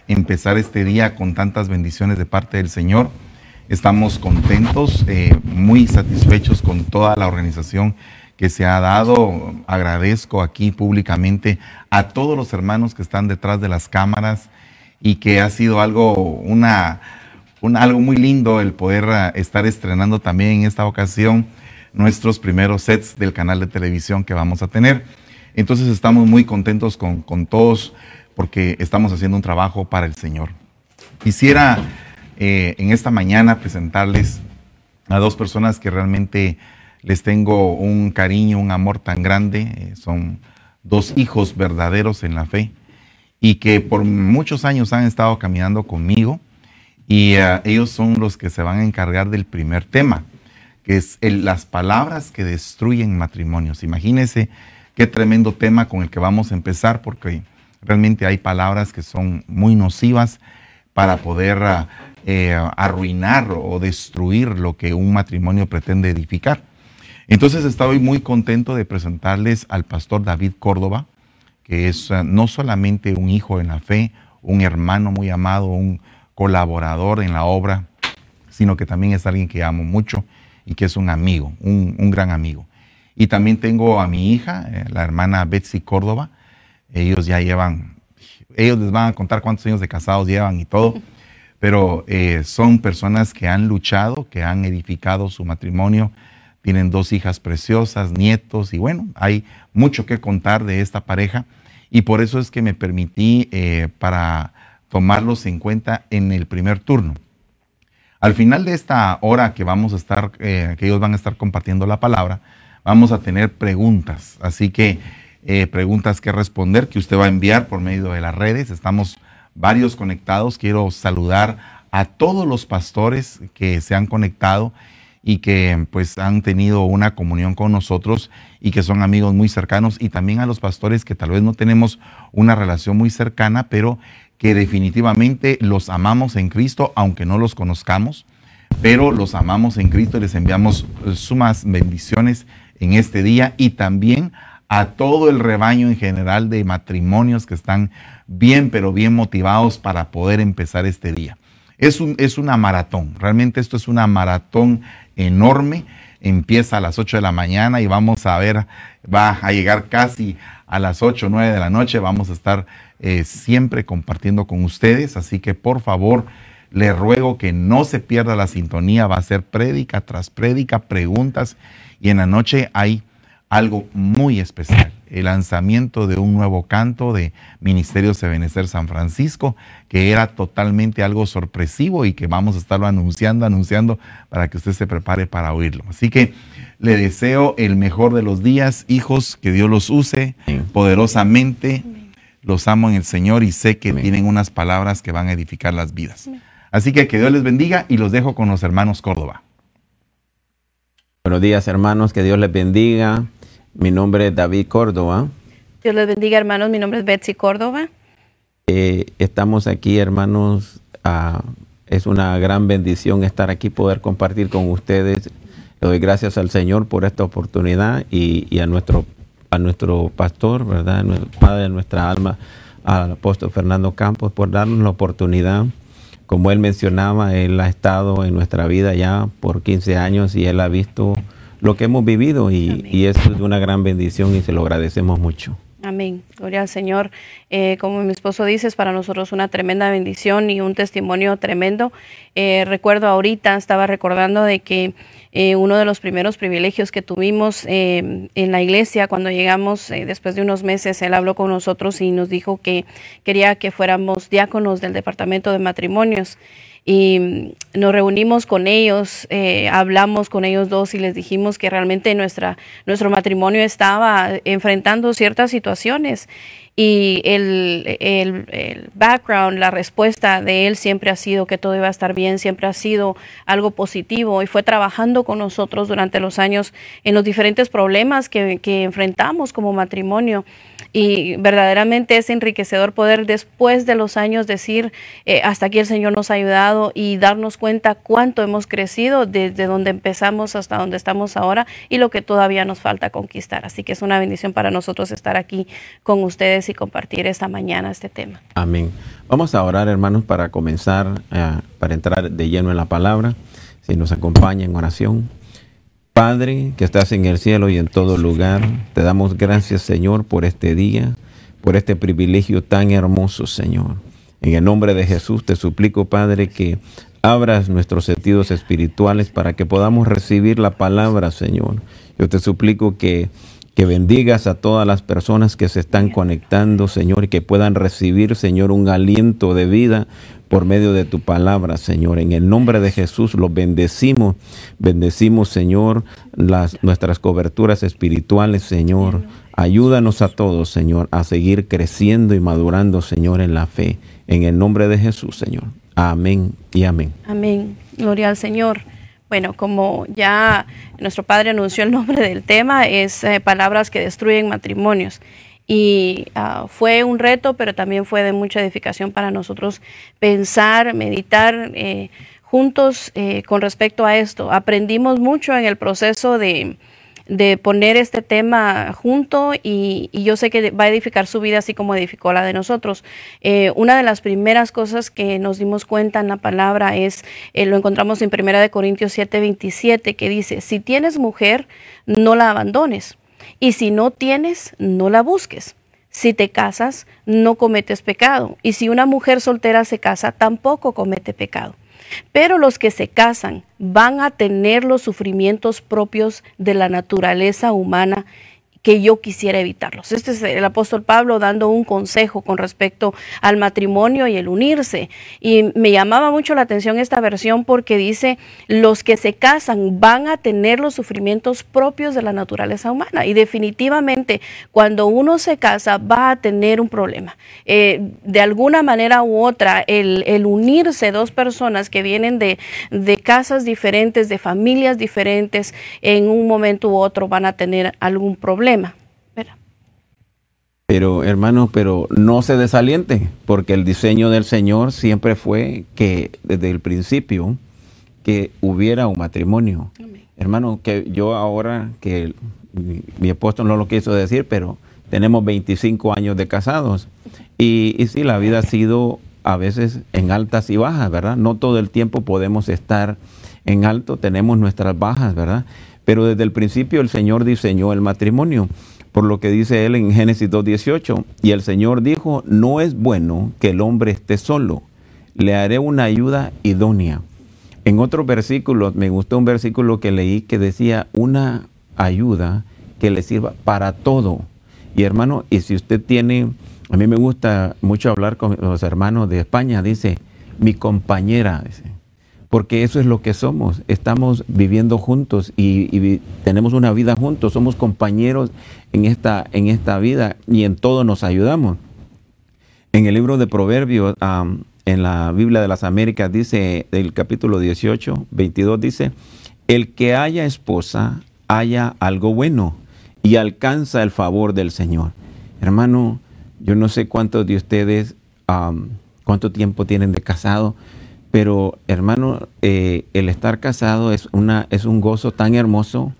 empezar este día con tantas bendiciones de parte del Señor. Estamos contentos, muy satisfechos con toda la organización que se ha dado. Agradezco aquí públicamente a todos los hermanos que están detrás de las cámaras y que ha sido algo, algo muy lindo el poder estar estrenando también en esta ocasión nuestros primeros sets del canal de televisión que vamos a tener. Entonces estamos muy contentos con todos porque estamos haciendo un trabajo para el Señor. Quisiera en esta mañana presentarles a dos personas que realmente les tengo un cariño, un amor tan grande. Son dos hijos verdaderos en la fe y que por muchos años han estado caminando conmigo, y ellos son los que se van a encargar del primer tema, que es las palabras que destruyen matrimonios. Imagínense qué tremendo tema con el que vamos a empezar, porque realmente hay palabras que son muy nocivas para poder arruinar o destruir lo que un matrimonio pretende edificar. Entonces estoy muy contento de presentarles al pastor David Córdoba, que es no solamente un hijo en la fe, un hermano muy amado, un colaborador en la obra, sino que también es alguien que amo mucho y que es un amigo, un gran amigo. Y también tengo a mi hija, la hermana Betsy Córdoba. Ellos ya llevan, ellos les van a contar cuántos años de casados llevan y todo, pero son personas que han luchado, que han edificado su matrimonio. Tienen dos hijas preciosas, nietos, y bueno, hay mucho que contar de esta pareja, y por eso es que me permití para tomarlos en cuenta en el primer turno. Al final de esta hora que vamos a estar, que ellos van a estar compartiendo la palabra, vamos a tener preguntas, así que preguntas que responder, que usted va a enviar por medio de las redes. Estamos varios conectados. Quiero saludar a todos los pastores que se han conectado y que pues han tenido una comunión con nosotros y que son amigos muy cercanos, y también a los pastores que tal vez no tenemos una relación muy cercana, pero que definitivamente los amamos en Cristo, aunque no los conozcamos, pero los amamos en Cristo y les enviamos sumas bendiciones en este día, y también a todo el rebaño en general de matrimonios que están bien, pero bien motivados para poder empezar este día. Es una maratón, realmente esto es una maratón enorme. Empieza a las 8 de la mañana y vamos a ver, va a llegar casi a las 8 o 9 de la noche. Vamos a estar siempre compartiendo con ustedes, así que por favor les ruego que no se pierda la sintonía. Va a ser prédica tras prédica, preguntas, y en la noche hay algo muy especial, el lanzamiento de un nuevo canto de Ministerios Ebenecer San Francisco, que era totalmente algo sorpresivo y que vamos a estarlo anunciando para que usted se prepare para oírlo. Así que le deseo el mejor de los días, hijos, que Dios los use poderosamente. Los amo en el Señor y sé que tienen unas palabras que van a edificar las vidas. Así que Dios les bendiga, y los dejo con los hermanos Córdoba. Buenos días, hermanos, que Dios les bendiga. Mi nombre es David Córdoba. Dios les bendiga, hermanos. Mi nombre es Betsy Córdoba. Estamos aquí, hermanos. Es una gran bendición estar aquí, poder compartir con ustedes. Le doy gracias al Señor por esta oportunidad y a nuestro pastor, ¿verdad? El padre de nuestra alma, al apóstol Fernando Campos, por darnos la oportunidad. Como él mencionaba, él ha estado en nuestra vida ya por 15 años y él ha visto lo que hemos vivido, y eso es una gran bendición y se lo agradecemos mucho. Amén. Gloria al Señor. Como mi esposo dice, es para nosotros una tremenda bendición y un testimonio tremendo. Recuerdo ahorita, estaba recordando de que uno de los primeros privilegios que tuvimos en la iglesia cuando llegamos, después de unos meses, él habló con nosotros y nos dijo que quería que fuéramos diáconos del departamento de matrimonios. Y nos reunimos con ellos, hablamos con ellos dos y les dijimos que realmente nuestro matrimonio estaba enfrentando ciertas situaciones, y el background, la respuesta de él siempre ha sido que todo iba a estar bien, siempre ha sido algo positivo, y fue trabajando con nosotros durante los años en los diferentes problemas que enfrentamos como matrimonio. Y verdaderamente es enriquecedor poder después de los años decir, hasta aquí el Señor nos ha ayudado, y darnos cuenta cuánto hemos crecido desde donde empezamos hasta donde estamos ahora y lo que todavía nos falta conquistar. Así que es una bendición para nosotros estar aquí con ustedes y compartir esta mañana este tema. Amén. Vamos a orar, hermanos, para comenzar, para entrar de lleno en la palabra. Si nos acompaña en oración. Padre, que estás en el cielo y en todo lugar, te damos gracias, Señor, por este día, por este privilegio tan hermoso, Señor. En el nombre de Jesús te suplico, Padre, que abras nuestros sentidos espirituales para que podamos recibir la palabra, Señor. Yo te suplico que bendigas a todas las personas que se están conectando, Señor, y que puedan recibir, Señor, un aliento de vida por medio de tu palabra, Señor. En el nombre de Jesús los bendecimos. Bendecimos, Señor, nuestras coberturas espirituales, Señor. Ayúdanos a todos, Señor, a seguir creciendo y madurando, Señor, en la fe. En el nombre de Jesús, Señor. Amén y amén. Amén. Gloria al Señor. Bueno, como ya nuestro padre anunció el nombre del tema, es palabras que destruyen matrimonios. Y fue un reto, pero también fue de mucha edificación para nosotros pensar, meditar juntos con respecto a esto. Aprendimos mucho en el proceso de poner este tema junto, y yo sé que va a edificar su vida así como edificó la de nosotros. Una de las primeras cosas que nos dimos cuenta en la palabra es, lo encontramos en 1 Corintios 7:27, que dice: si tienes mujer, no la abandones, y si no tienes, no la busques. Si te casas, no cometes pecado, y si una mujer soltera se casa, tampoco comete pecado. Pero los que se casan van a tener los sufrimientos propios de la naturaleza humana, que yo quisiera evitarlos. Este es el apóstol Pablo dando un consejo con respecto al matrimonio y el unirse. Y me llamaba mucho la atención esta versión porque dice: los que se casan van a tener los sufrimientos propios de la naturaleza humana. Y definitivamente cuando uno se casa va a tener un problema. De alguna manera u otra, el unirse dos personas que vienen de casas diferentes, de familias diferentes, en un momento u otro van a tener algún problema. Pero, hermano, pero no se desaliente, porque el diseño del Señor siempre fue que desde el principio que hubiera un matrimonio. Amén. Hermano, que yo ahora, que mi esposo no lo quiso decir, pero tenemos 25 años de casados. Y sí, la vida ha sido a veces en altas y bajas, ¿verdad? No todo el tiempo podemos estar en alto, tenemos nuestras bajas, ¿verdad? Pero desde el principio el Señor diseñó el matrimonio, por lo que dice él en Génesis 2:18, y el Señor dijo: no es bueno que el hombre esté solo, le haré una ayuda idónea. En otros versículos, me gustó un versículo que leí que decía: una ayuda que le sirva para todo. Y hermano, y si usted tiene, a mí me gusta mucho hablar con los hermanos de España, dice: mi compañera, dice. Porque eso es lo que somos, estamos viviendo juntos y tenemos una vida juntos, somos compañeros en esta vida y en todo nos ayudamos. En el libro de Proverbios, en la Biblia de las Américas, dice, el capítulo 18, 22, dice: el que haya esposa, haya algo bueno y alcanza el favor del Señor. Hermano, yo no sé cuántos de ustedes, cuánto tiempo tienen de casado, pero, hermano, el estar casado es un gozo tan hermoso,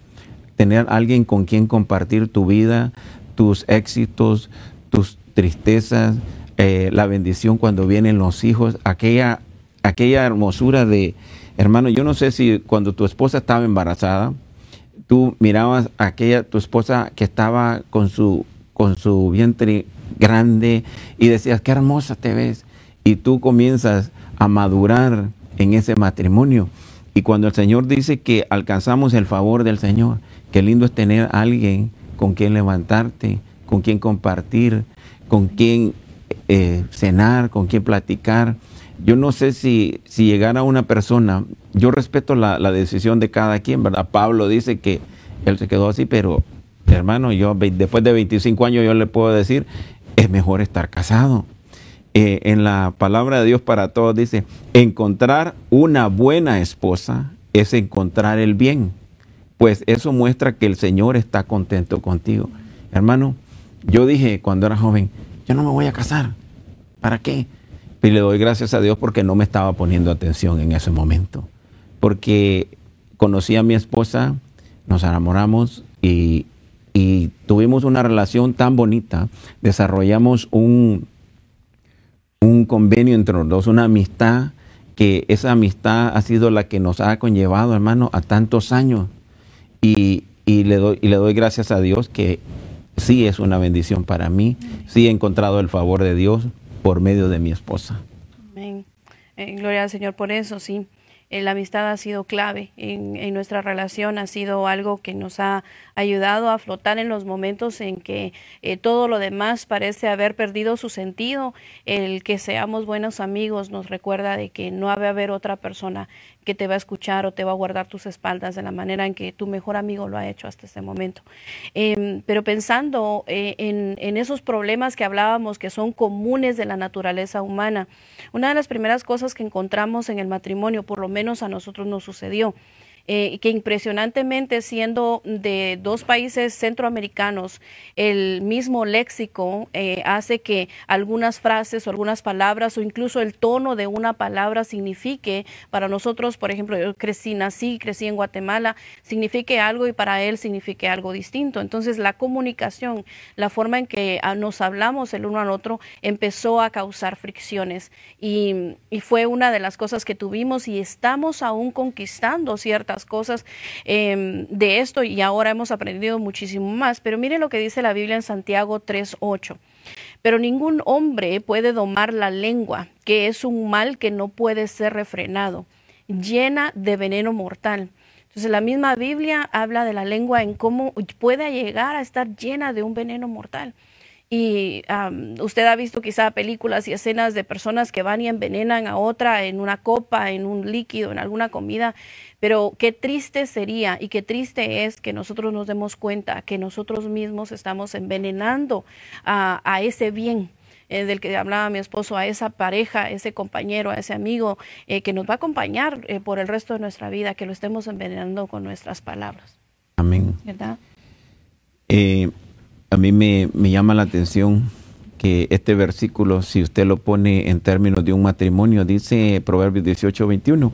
tener alguien con quien compartir tu vida, tus éxitos, tus tristezas, la bendición cuando vienen los hijos, aquella hermosura de, hermano, yo no sé si cuando tu esposa estaba embarazada, tú mirabas a tu esposa que estaba con su vientre grande y decías: qué hermosa te ves, y tú comienzas a madurar en ese matrimonio. Y cuando el Señor dice que alcanzamos el favor del Señor, qué lindo es tener a alguien con quien levantarte, con quien compartir, con quien cenar, con quien platicar. Yo no sé si llegara una persona, yo respeto la decisión de cada quien, ¿verdad? Pablo dice que él se quedó así, pero hermano, yo después de 25 años yo le puedo decir, es mejor estar casado. En la palabra de Dios para todos dice: encontrar una buena esposa es encontrar el bien, pues eso muestra que el Señor está contento contigo. Hermano, Yo dije cuando era joven, yo no me voy a casar. ¿Para qué? Y le doy gracias a Dios porque no me estaba poniendo atención en ese momento. Porque conocí a mi esposa, nos enamoramos y tuvimos una relación tan bonita. Desarrollamos un convenio entre los dos, una amistad, que esa amistad ha sido la que nos ha conllevado, hermano, a tantos años. Y le doy gracias a Dios que sí es una bendición para mí. Sí he encontrado el favor de Dios por medio de mi esposa. Amén. Gloria al Señor por eso, sí. La amistad ha sido clave en nuestra relación, ha sido algo que nos ha ayudado a flotar en los momentos en que todo lo demás parece haber perdido su sentido. El que seamos buenos amigos nos recuerda de que no va a haber otra persona que te va a escuchar o te va a guardar tus espaldas de la manera en que tu mejor amigo lo ha hecho hasta este momento. Pero pensando en esos problemas que hablábamos que son comunes de la naturaleza humana, una de las primeras cosas que encontramos en el matrimonio, por lo menos a nosotros nos sucedió, que impresionantemente siendo de dos países centroamericanos, el mismo léxico hace que algunas frases o algunas palabras o incluso el tono de una palabra signifique para nosotros, por ejemplo, yo crecí en Guatemala, signifique algo y para él signifique algo distinto. Entonces la comunicación, la forma en que nos hablamos el uno al otro empezó a causar fricciones y fue una de las cosas que tuvimos y estamos aún conquistando ciertas cosas de esto y ahora hemos aprendido muchísimo más. Pero mire lo que dice la Biblia en Santiago 3:8. Pero ningún hombre puede domar la lengua, que es un mal que no puede ser refrenado, llena de veneno mortal. Entonces la misma Biblia habla de la lengua en cómo puede llegar a estar llena de un veneno mortal. Y usted ha visto quizá películas y escenas de personas que van y envenenan a otra en una copa, en un líquido, en alguna comida, pero qué triste sería y qué triste es que nosotros nos demos cuenta que nosotros mismos estamos envenenando a ese bien del que hablaba mi esposo, a esa pareja, a ese compañero, a ese amigo que nos va a acompañar por el resto de nuestra vida, que lo estemos envenenando con nuestras palabras. Amén. ¿Verdad? A mí me llama la atención que este versículo, si usted lo pone en términos de un matrimonio, dice Proverbios 18:21,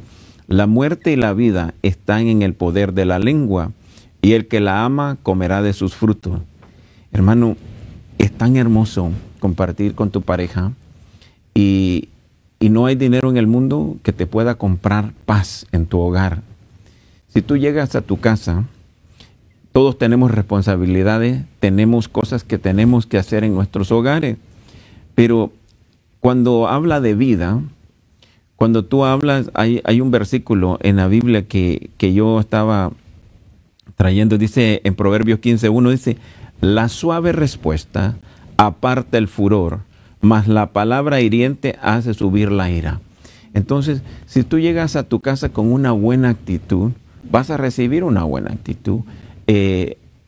la muerte y la vida están en el poder de la lengua, y el que la ama comerá de sus frutos. Hermano, es tan hermoso compartir con tu pareja y no hay dinero en el mundo que te pueda comprar paz en tu hogar. Si tú llegas a tu casa, todos tenemos responsabilidades, tenemos cosas que tenemos que hacer en nuestros hogares, pero cuando habla de vida, cuando tú hablas, hay un versículo en la Biblia que yo estaba trayendo, dice en Proverbios 15:1, dice, la suave respuesta aparta el furor, mas la palabra hiriente hace subir la ira. Entonces, si tú llegas a tu casa con una buena actitud, vas a recibir una buena actitud.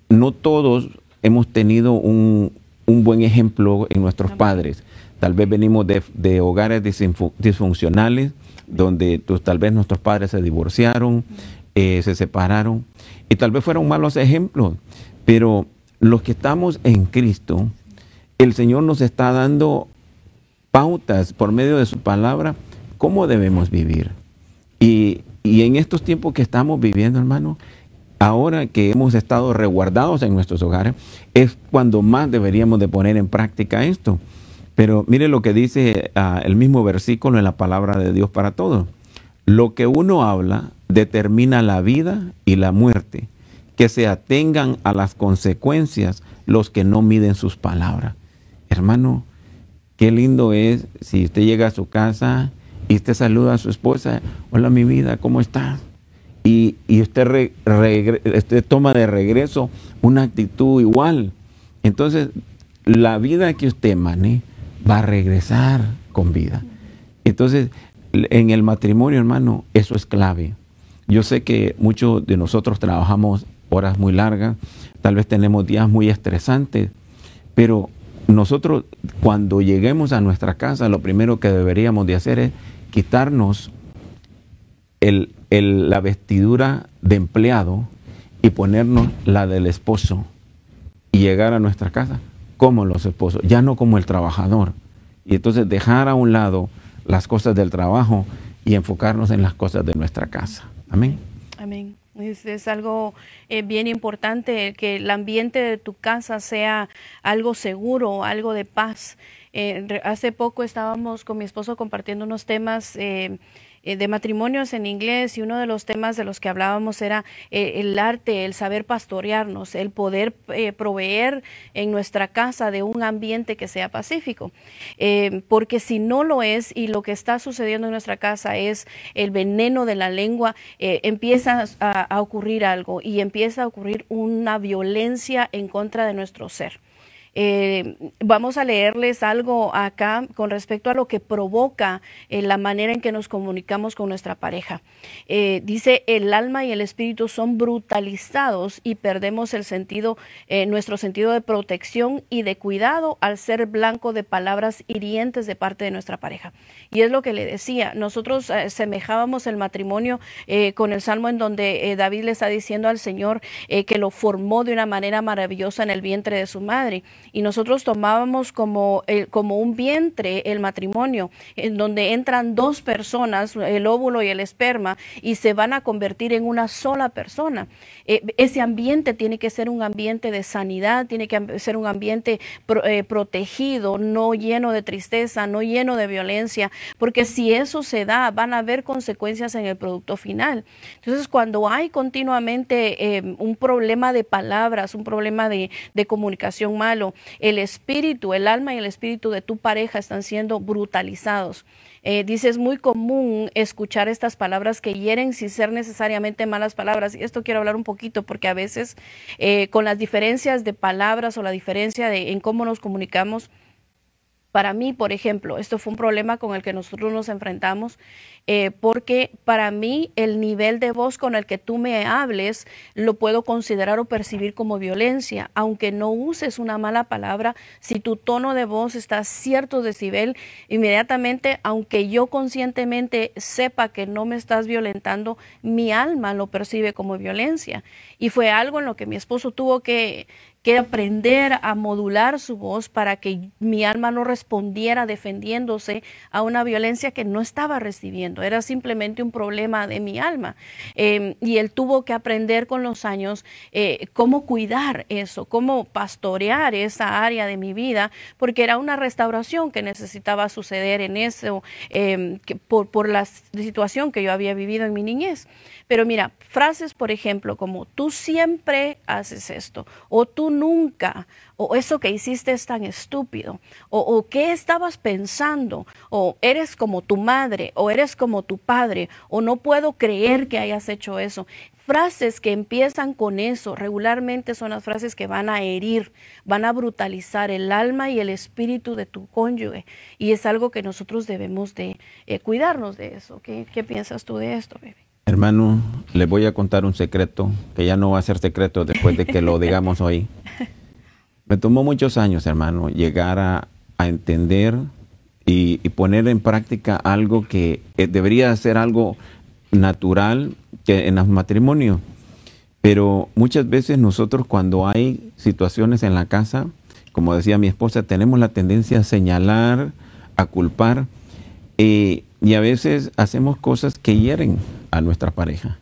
No todos hemos tenido un buen ejemplo en nuestros padres. Tal vez venimos de hogares disfuncionales, donde tal vez nuestros padres se divorciaron, se separaron, y tal vez fueron malos ejemplos. Pero los que estamos en Cristo, el Señor nos está dando pautas por medio de su palabra, cómo debemos vivir. Y en estos tiempos que estamos viviendo, hermano, ahora que hemos estado resguardados en nuestros hogares, es cuando más deberíamos de poner en práctica esto. Pero mire lo que dice el mismo versículo en la palabra de Dios para todos. Lo que uno habla determina la vida y la muerte. Que se atengan a las consecuencias los que no miden sus palabras. Hermano, qué lindo es si usted llega a su casa y usted saluda a su esposa. Hola, mi vida, ¿cómo estás? Y usted toma de regreso una actitud igual. Entonces, la vida que usted emane va a regresar con vida. Entonces, en el matrimonio, hermano, eso es clave. Yo sé que muchos de nosotros trabajamos horas muy largas, tal vez tenemos días muy estresantes, pero nosotros cuando lleguemos a nuestra casa, lo primero que deberíamos de hacer es quitarnos la vestidura de empleado y ponernos la del esposo y llegar a nuestra casa como los esposos, ya no como el trabajador. Y entonces dejar a un lado las cosas del trabajo y enfocarnos en las cosas de nuestra casa. Amén. Amén. Es algo bien importante que el ambiente de tu casa sea algo seguro, algo de paz. Hace poco estábamos con mi esposo compartiendo unos temas de matrimonios en inglés, y uno de los temas de los que hablábamos era el arte, el saber pastorearnos, el poder proveer en nuestra casa de un ambiente que sea pacífico, porque si no lo es y lo que está sucediendo en nuestra casa es el veneno de la lengua, empieza a ocurrir algo, y empieza a ocurrir una violencia en contra de nuestro ser. Vamos a leerles algo acá con respecto a lo que provoca la manera en que nos comunicamos con nuestra pareja. Dice: el alma y el espíritu son brutalizados y perdemos el sentido, nuestro sentido de protección y de cuidado al ser blanco de palabras hirientes de parte de nuestra pareja. Y es lo que le decía, nosotros semejábamos el matrimonio con el salmo en donde David le está diciendo al Señor que lo formó de una manera maravillosa en el vientre de su madre. Y nosotros tomábamos como un vientre el matrimonio, en donde entran dos personas, el óvulo y el esperma, y se van a convertir en una sola persona. Ese ambiente tiene que ser un ambiente de sanidad, tiene que ser un ambiente protegido, no lleno de tristeza, no lleno de violencia, porque si eso se da, van a haber consecuencias en el producto final. Entonces, cuando hay continuamente un problema de palabras, un problema de comunicación malo, el espíritu, el alma y el espíritu de tu pareja están siendo brutalizados. Dice, es muy común escuchar estas palabras que hieren sin ser necesariamente malas palabras. Y esto quiero hablar un poquito, porque a veces con las diferencias de palabras o la diferencia en cómo nos comunicamos, para mí, por ejemplo, esto fue un problema con el que nosotros nos enfrentamos, porque para mí el nivel de voz con el que tú me hables lo puedo considerar o percibir como violencia, aunque no uses una mala palabra. Si tu tono de voz está a cierto decibel, inmediatamente, aunque yo conscientemente sepa que no me estás violentando, mi alma lo percibe como violencia. Y fue algo en lo que mi esposo tuvo que aprender a modular su voz para que mi alma no respondiera defendiéndose a una violencia que no estaba recibiendo. Era simplemente un problema de mi alma. Y él tuvo que aprender con los años cómo cuidar eso, cómo pastorear esa área de mi vida, porque era una restauración que necesitaba suceder en eso, por la situación que yo había vivido en mi niñez. Pero mira, frases, por ejemplo, como tú siempre haces esto, o tú nunca, o eso que hiciste es tan estúpido, o qué estabas pensando, o eres como tu madre, o eres como tu padre, o no puedo creer que hayas hecho eso. Frases que empiezan con eso regularmente son las frases que van a herir, van a brutalizar el alma y el espíritu de tu cónyuge, y es algo que nosotros debemos de cuidarnos de eso. ¿Qué piensas tú de esto, baby? Hermano, les voy a contar un secreto, que ya no va a ser secreto después de que lo digamos hoy. Me tomó muchos años, hermano, llegar a entender y poner en práctica algo que debería ser algo natural que en los matrimonios. Pero muchas veces nosotros, cuando hay situaciones en la casa, como decía mi esposa, tenemos la tendencia a señalar, a culpar, y a veces hacemos cosas que hieren a nuestra pareja.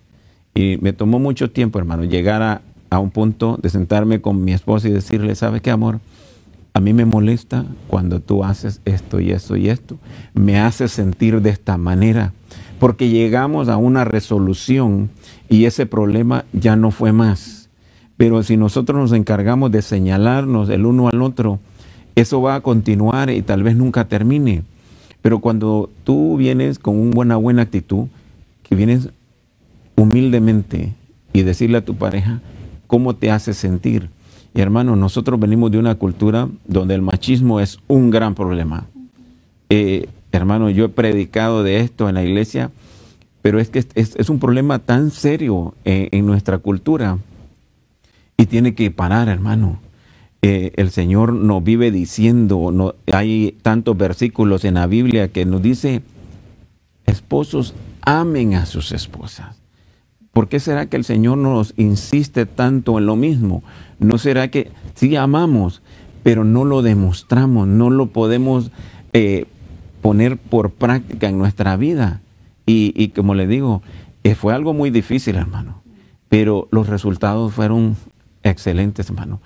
Y me tomó mucho tiempo, hermano, llegar a un punto de sentarme con mi esposa y decirle, ¿sabes qué, amor? A mí me molesta cuando tú haces esto y esto y esto. Me haces sentir de esta manera. Porque llegamos a una resolución y ese problema ya no fue más. Pero si nosotros nos encargamos de señalarnos el uno al otro, eso va a continuar y tal vez nunca termine. Pero cuando tú vienes con una buena actitud, que vienes humildemente y decirle a tu pareja cómo te hace sentir. Y hermano, nosotros venimos de una cultura donde el machismo es un gran problema. Hermano, yo he predicado de esto en la iglesia, pero es que es un problema tan serio en nuestra cultura y tiene que parar, hermano. El Señor nos vive diciendo, hay tantos versículos en la Biblia que nos dice, esposos, amen a sus esposas. ¿Por qué será que el Señor nos insiste tanto en lo mismo? ¿No será que sí amamos, pero no lo demostramos, no lo podemos poner por práctica en nuestra vida. Y como le digo, fue algo muy difícil, hermano, pero los resultados fueron excelentes, hermano.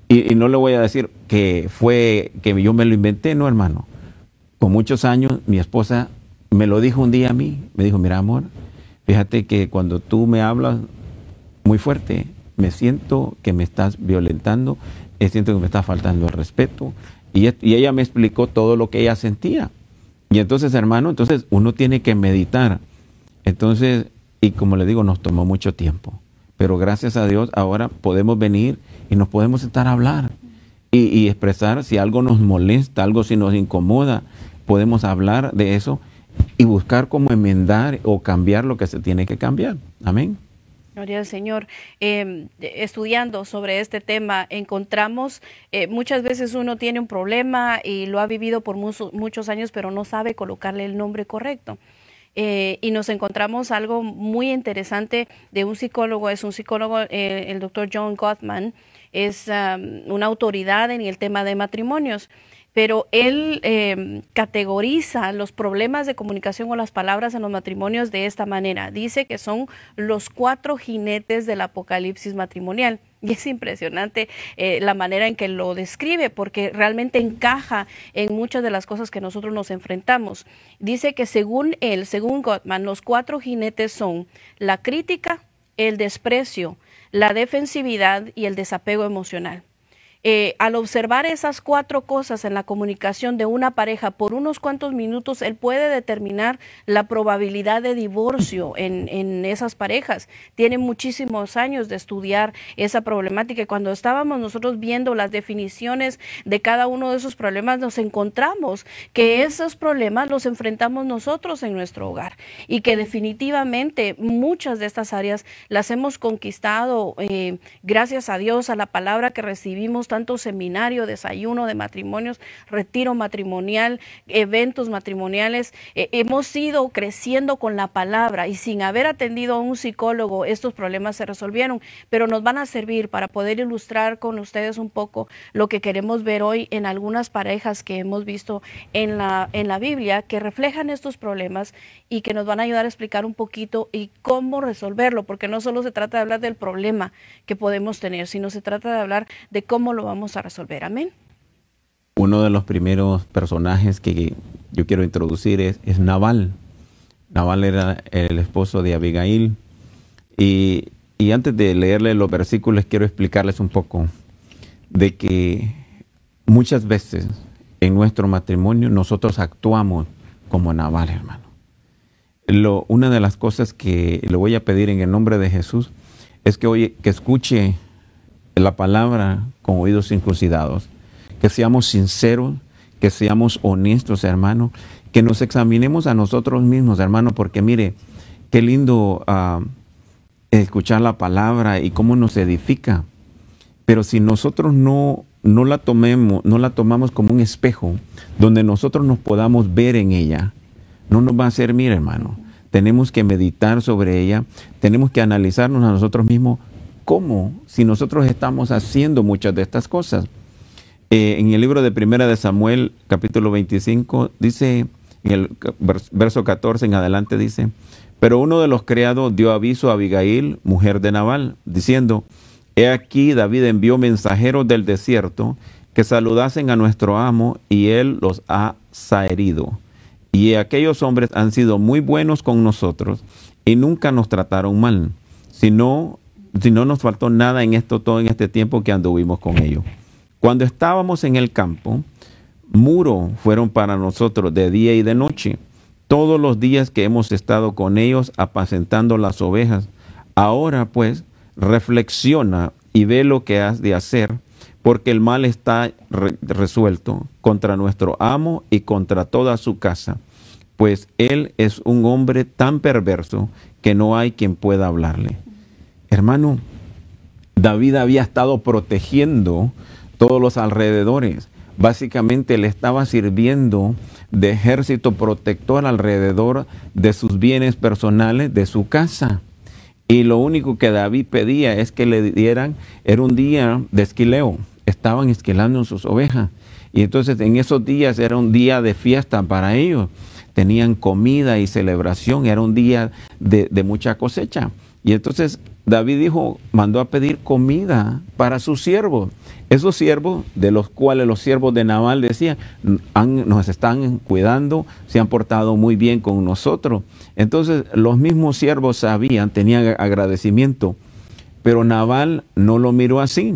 Y no le voy a decir que fue que yo me lo inventé, no, hermano. Con muchos años, mi esposa me lo dijo un día a mí, me dijo, mira, amor, fíjate que cuando tú me hablas muy fuerte, me siento que me estás violentando, siento que me está faltando el respeto. Y ella me explicó todo lo que ella sentía. Y entonces, hermano, uno tiene que meditar. Entonces, y como le digo, nos tomó mucho tiempo. Pero gracias a Dios, ahora podemos venir y nos podemos sentar a hablar y expresar si algo nos molesta, algo si nos incomoda, podemos hablar de eso y buscar cómo enmendar o cambiar lo que se tiene que cambiar. Amén. Gloria al Señor. Estudiando sobre este tema, encontramos muchas veces uno tiene un problema y lo ha vivido por muchos años, pero no sabe colocarle el nombre correcto. Y nos encontramos algo muy interesante de un psicólogo, es un psicólogo, el doctor John Gottman, es una autoridad en el tema de matrimonios, pero él categoriza los problemas de comunicación o las palabras en los matrimonios de esta manera. Dice que son los 4 jinetes del apocalipsis matrimonial. Y es impresionante la manera en que lo describe, porque realmente encaja en muchas de las cosas que nosotros nos enfrentamos. Dice que según él, según Gottman, los 4 jinetes son la crítica, el desprecio, la defensividad y el desapego emocional. Al observar esas 4 cosas en la comunicación de una pareja por unos cuantos minutos, él puede determinar la probabilidad de divorcio en esas parejas. Tiene muchísimos años de estudiar esa problemática, y cuando estábamos nosotros viendo las definiciones de cada uno de esos problemas, nos encontramos que esos problemas los enfrentamos nosotros en nuestro hogar, y que definitivamente muchas de estas áreas las hemos conquistado gracias a Dios, a la palabra que recibimos, tanto seminario, desayuno de matrimonios, retiro matrimonial, eventos matrimoniales. Hemos ido creciendo con la palabra, y sin haber atendido a un psicólogo estos problemas se resolvieron, pero nos van a servir para poder ilustrar con ustedes un poco lo que queremos ver hoy en algunas parejas que hemos visto en la Biblia, que reflejan estos problemas y que nos van a ayudar a explicar un poquito y cómo resolverlo, porque no solo se trata de hablar del problema que podemos tener, sino se trata de hablar de cómo lo vamos a resolver. Amén. Uno de los primeros personajes que yo quiero introducir es Nabal. Nabal era el esposo de Abigail. Y antes de leerle los versículos, quiero explicarles un poco de que muchas veces en nuestro matrimonio nosotros actuamos como Nabal, hermano. Una de las cosas que le voy a pedir en el nombre de Jesús es que escuche la palabra con oídos circuncidados, que seamos sinceros, que seamos honestos, hermano, que nos examinemos a nosotros mismos, hermano, porque mire, qué lindo escuchar la palabra y cómo nos edifica, pero si nosotros no la tomamos como un espejo donde nosotros nos podamos ver en ella, no nos va a servir, hermano. Tenemos que meditar sobre ella, tenemos que analizarnos a nosotros mismos. ¿Cómo? Si nosotros estamos haciendo muchas de estas cosas. En el libro de Primera de Samuel, capítulo 25, dice, en el verso 14 en adelante dice, pero uno de los criados dio aviso a Abigail, mujer de Nabal, diciendo, he aquí David envió mensajeros del desierto que saludasen a nuestro amo, y él los ha zaherido. Y aquellos hombres han sido muy buenos con nosotros y nunca nos trataron mal, si no nos faltó nada todo en este tiempo que anduvimos con ellos. Cuando estábamos en el campo, muro fueron para nosotros de día y de noche, todos los días que hemos estado con ellos apacentando las ovejas. Ahora pues, reflexiona y ve lo que has de hacer, porque el mal está resuelto contra nuestro amo y contra toda su casa, pues él es un hombre tan perverso que no hay quien pueda hablarle. Hermano, David había estado protegiendo todos los alrededores. Básicamente le estaba sirviendo de ejército protector alrededor de sus bienes personales, de su casa. Y lo único que David pedía es que le dieran, era un día de esquileo, estaban esquilando sus ovejas. Y entonces en esos días era un día de fiesta para ellos. Tenían comida y celebración, era un día de mucha cosecha. Y entonces David dijo, mandó a pedir comida para sus siervos. Esos siervos, de los cuales los siervos de Nabal decían, nos están cuidando, se han portado muy bien con nosotros. Entonces los mismos siervos sabían, tenían agradecimiento, pero Nabal no lo miró así.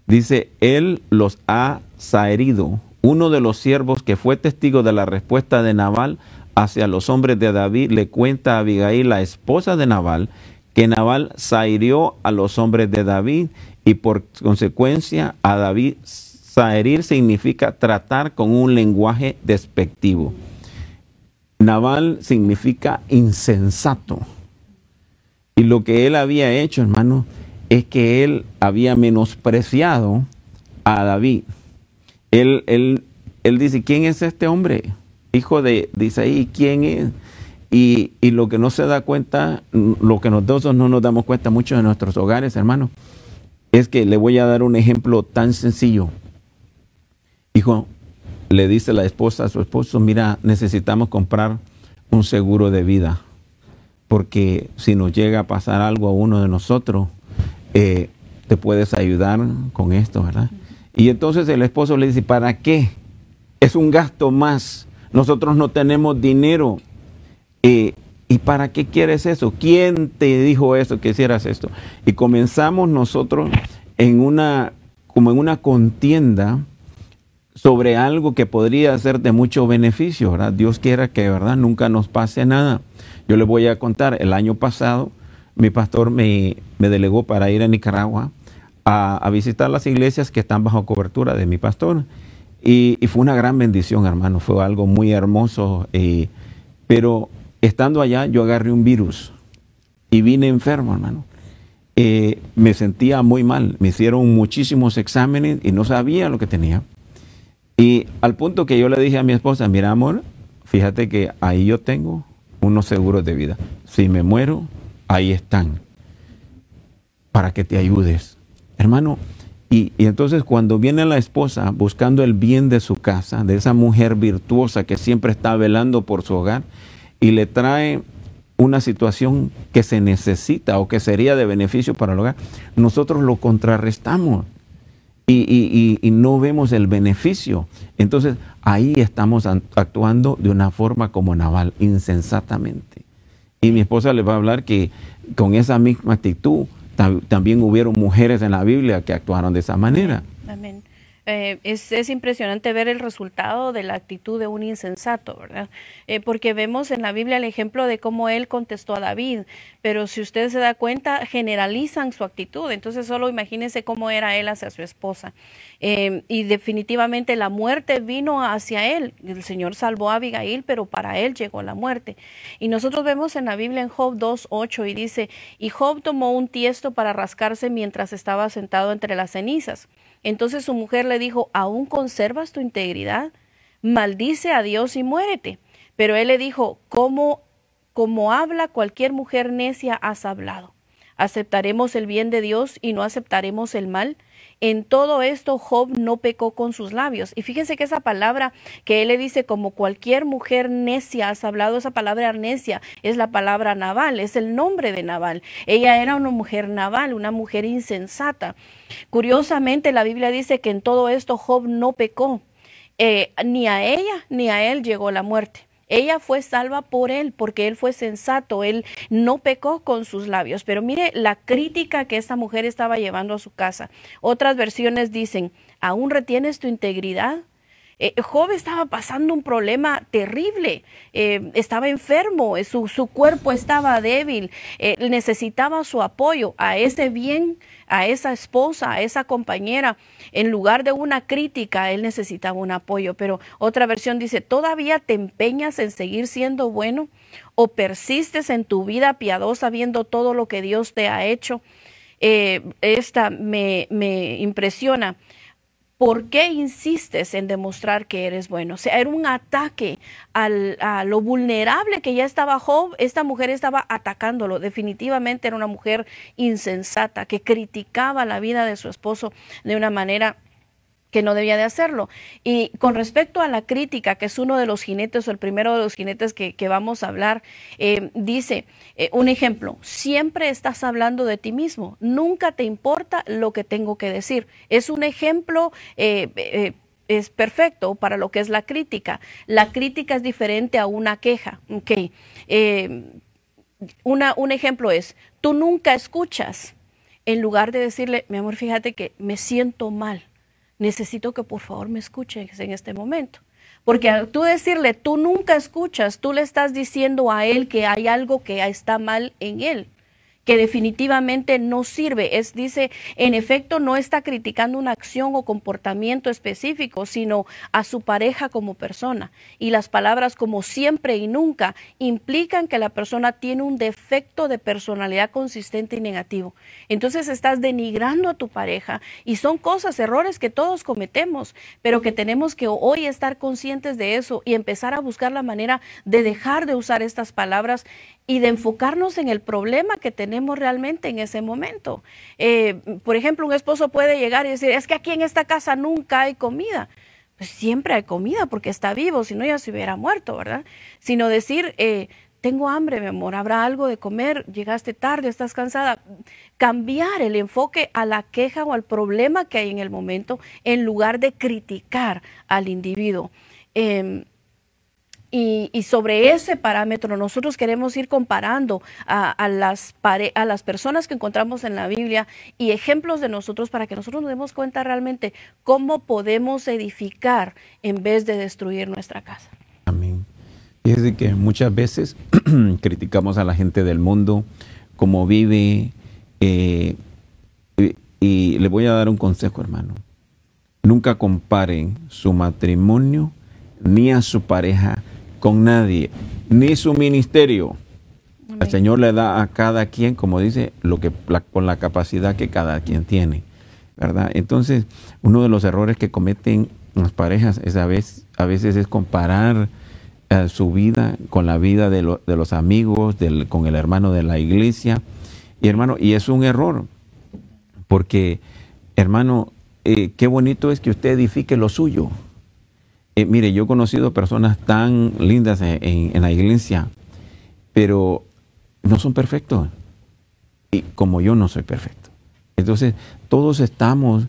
Dice, él los ha zaherido. Uno de los siervos que fue testigo de la respuesta de Nabal hacia los hombres de David le cuenta a Abigail, la esposa de Nabal, que Nabal zahirió a los hombres de David y por consecuencia a David zaherir significa tratar con un lenguaje despectivo. Nabal significa insensato. Y lo que él había hecho, hermano, es que él había menospreciado a David. Él dice, ¿quién es este hombre? Hijo de Isaí, ¿quién es? Y lo que no se da cuenta, lo que nosotros no nos damos cuenta mucho en nuestros hogares, hermano, es que le voy a dar un ejemplo tan sencillo. Hijo, le dice la esposa a su esposo, mira, necesitamos comprar un seguro de vida, porque si nos llega a pasar algo a uno de nosotros, te puedes ayudar con esto, ¿verdad? Y entonces el esposo le dice, ¿para qué? Es un gasto más. Nosotros no tenemos dinero. ¿Y para qué quieres eso? ¿Quién te dijo eso, que hicieras esto? Y comenzamos nosotros como en una contienda sobre algo que podría ser de mucho beneficio, ¿verdad? Dios quiera que, ¿verdad?, nunca nos pase nada. Yo les voy a contar, el año pasado, mi pastor me delegó para ir a Nicaragua a visitar las iglesias que están bajo cobertura de mi pastor. Y fue una gran bendición, hermano. Fue algo muy hermoso. Pero estando allá, yo agarré un virus y vine enfermo, hermano. Me sentía muy mal. Me hicieron muchísimos exámenes y no sabía lo que tenía. Y al punto que yo le dije a mi esposa, mira, amor, fíjate que ahí yo tengo unos seguros de vida. Si me muero, ahí están, para que te ayudes. Hermano, y entonces cuando viene la esposa buscando el bien de su casa, de esa mujer virtuosa que siempre está velando por su hogar, y le trae una situación que se necesita o que sería de beneficio para el hogar, nosotros lo contrarrestamos y no vemos el beneficio. Entonces ahí estamos actuando de una forma como Nabal, insensatamente. Y mi esposa le va a hablar que con esa misma actitud también hubieron mujeres en la Biblia que actuaron de esa manera. Amén. Es impresionante ver el resultado de la actitud de un insensato, ¿verdad? Porque vemos en la Biblia el ejemplo de cómo él contestó a David, pero si usted se da cuenta, generalizan su actitud. Entonces solo imagínense cómo era él hacia su esposa. Y definitivamente la muerte vino hacia él. El Señor salvó a Abigail, pero para él llegó la muerte. Y nosotros vemos en la Biblia en Job 2:8 y dice, y Job tomó un tiesto para rascarse mientras estaba sentado entre las cenizas. Entonces su mujer le dijo, ¿aún conservas tu integridad? Maldice a Dios y muérete. Pero él le dijo, como habla cualquier mujer necia has hablado. ¿Aceptaremos el bien de Dios y no aceptaremos el mal? En todo esto Job no pecó con sus labios. Y fíjense que esa palabra que él le dice, como cualquier mujer necia has hablado, esa palabra necia es la palabra Nabal, es el nombre de Nabal. Ella era una mujer Nabal, una mujer insensata. Curiosamente la Biblia dice que en todo esto Job no pecó. Ni a ella ni a él llegó la muerte. Ella fue salva por él, porque él fue sensato, él no pecó con sus labios. Pero mire la crítica que esta mujer estaba llevando a su casa. Otras versiones dicen, ¿aún retienes tu integridad? Job estaba pasando un problema terrible, estaba enfermo, su cuerpo estaba débil, necesitaba su apoyo. A ese bien, a esa esposa, a esa compañera, en lugar de una crítica, él necesitaba un apoyo. Pero otra versión dice, ¿todavía te empeñas en seguir siendo bueno? ¿O persistes en tu vida piadosa viendo todo lo que Dios te ha hecho? Esta me impresiona. ¿Por qué insistes en demostrar que eres bueno? O sea, era un ataque a lo vulnerable que ya estaba Job. Esta mujer estaba atacándolo. Definitivamente era una mujer insensata que criticaba la vida de su esposo de una manera que no debía de hacerlo. Y con respecto a la crítica, que es uno de los jinetes o el primero de los jinetes que vamos a hablar, dice, un ejemplo, siempre estás hablando de ti mismo, nunca te importa lo que tengo que decir. Es un ejemplo es perfecto para lo que es la crítica. La crítica es diferente a una queja. Okay. Un ejemplo es, tú nunca escuchas, en lugar de decirle, mi amor, fíjate que me siento mal, necesito que por favor me escuches en este momento. Porque al tú decirle, tú nunca escuchas, tú le estás diciendo a él que hay algo que está mal en él, que definitivamente no sirve. Dice, en efecto, no está criticando una acción o comportamiento específico, sino a su pareja como persona. Y las palabras como siempre y nunca implican que la persona tiene un defecto de personalidad consistente y negativo. Entonces estás denigrando a tu pareja y son cosas, errores que todos cometemos, pero que tenemos que hoy estar conscientes de eso y empezar a buscar la manera de dejar de usar estas palabras y de enfocarnos en el problema que tenemos realmente en ese momento. Por ejemplo, un esposo puede llegar y decir, es que aquí en esta casa nunca hay comida. Pues siempre hay comida porque está vivo, si no ya se hubiera muerto, ¿verdad? Sino decir, tengo hambre, mi amor, habrá algo de comer, llegaste tarde, estás cansada. Cambiar el enfoque a la queja o al problema que hay en el momento en lugar de criticar al individuo. Y sobre ese parámetro nosotros queremos ir comparando a las personas que encontramos en la Biblia y ejemplos de nosotros para que nosotros nos demos cuenta realmente cómo podemos edificar en vez de destruir nuestra casa. Amén. Fíjese que muchas veces criticamos a la gente del mundo, cómo vive, y le voy a dar un consejo, hermano. Nunca comparen su matrimonio ni a su pareja con nadie, ni su ministerio. Amén. El Señor le da a cada quien, como dice, con la capacidad que cada quien tiene, ¿verdad? Entonces, uno de los errores que cometen las parejas es a veces es comparar su vida con la vida de los amigos, con el hermano de la iglesia. Y hermano, y es un error, porque, hermano, qué bonito es que usted edifique lo suyo. Mire, yo he conocido personas tan lindas en la iglesia, pero no son perfectos. Y como yo no soy perfecto. Entonces, todos estamos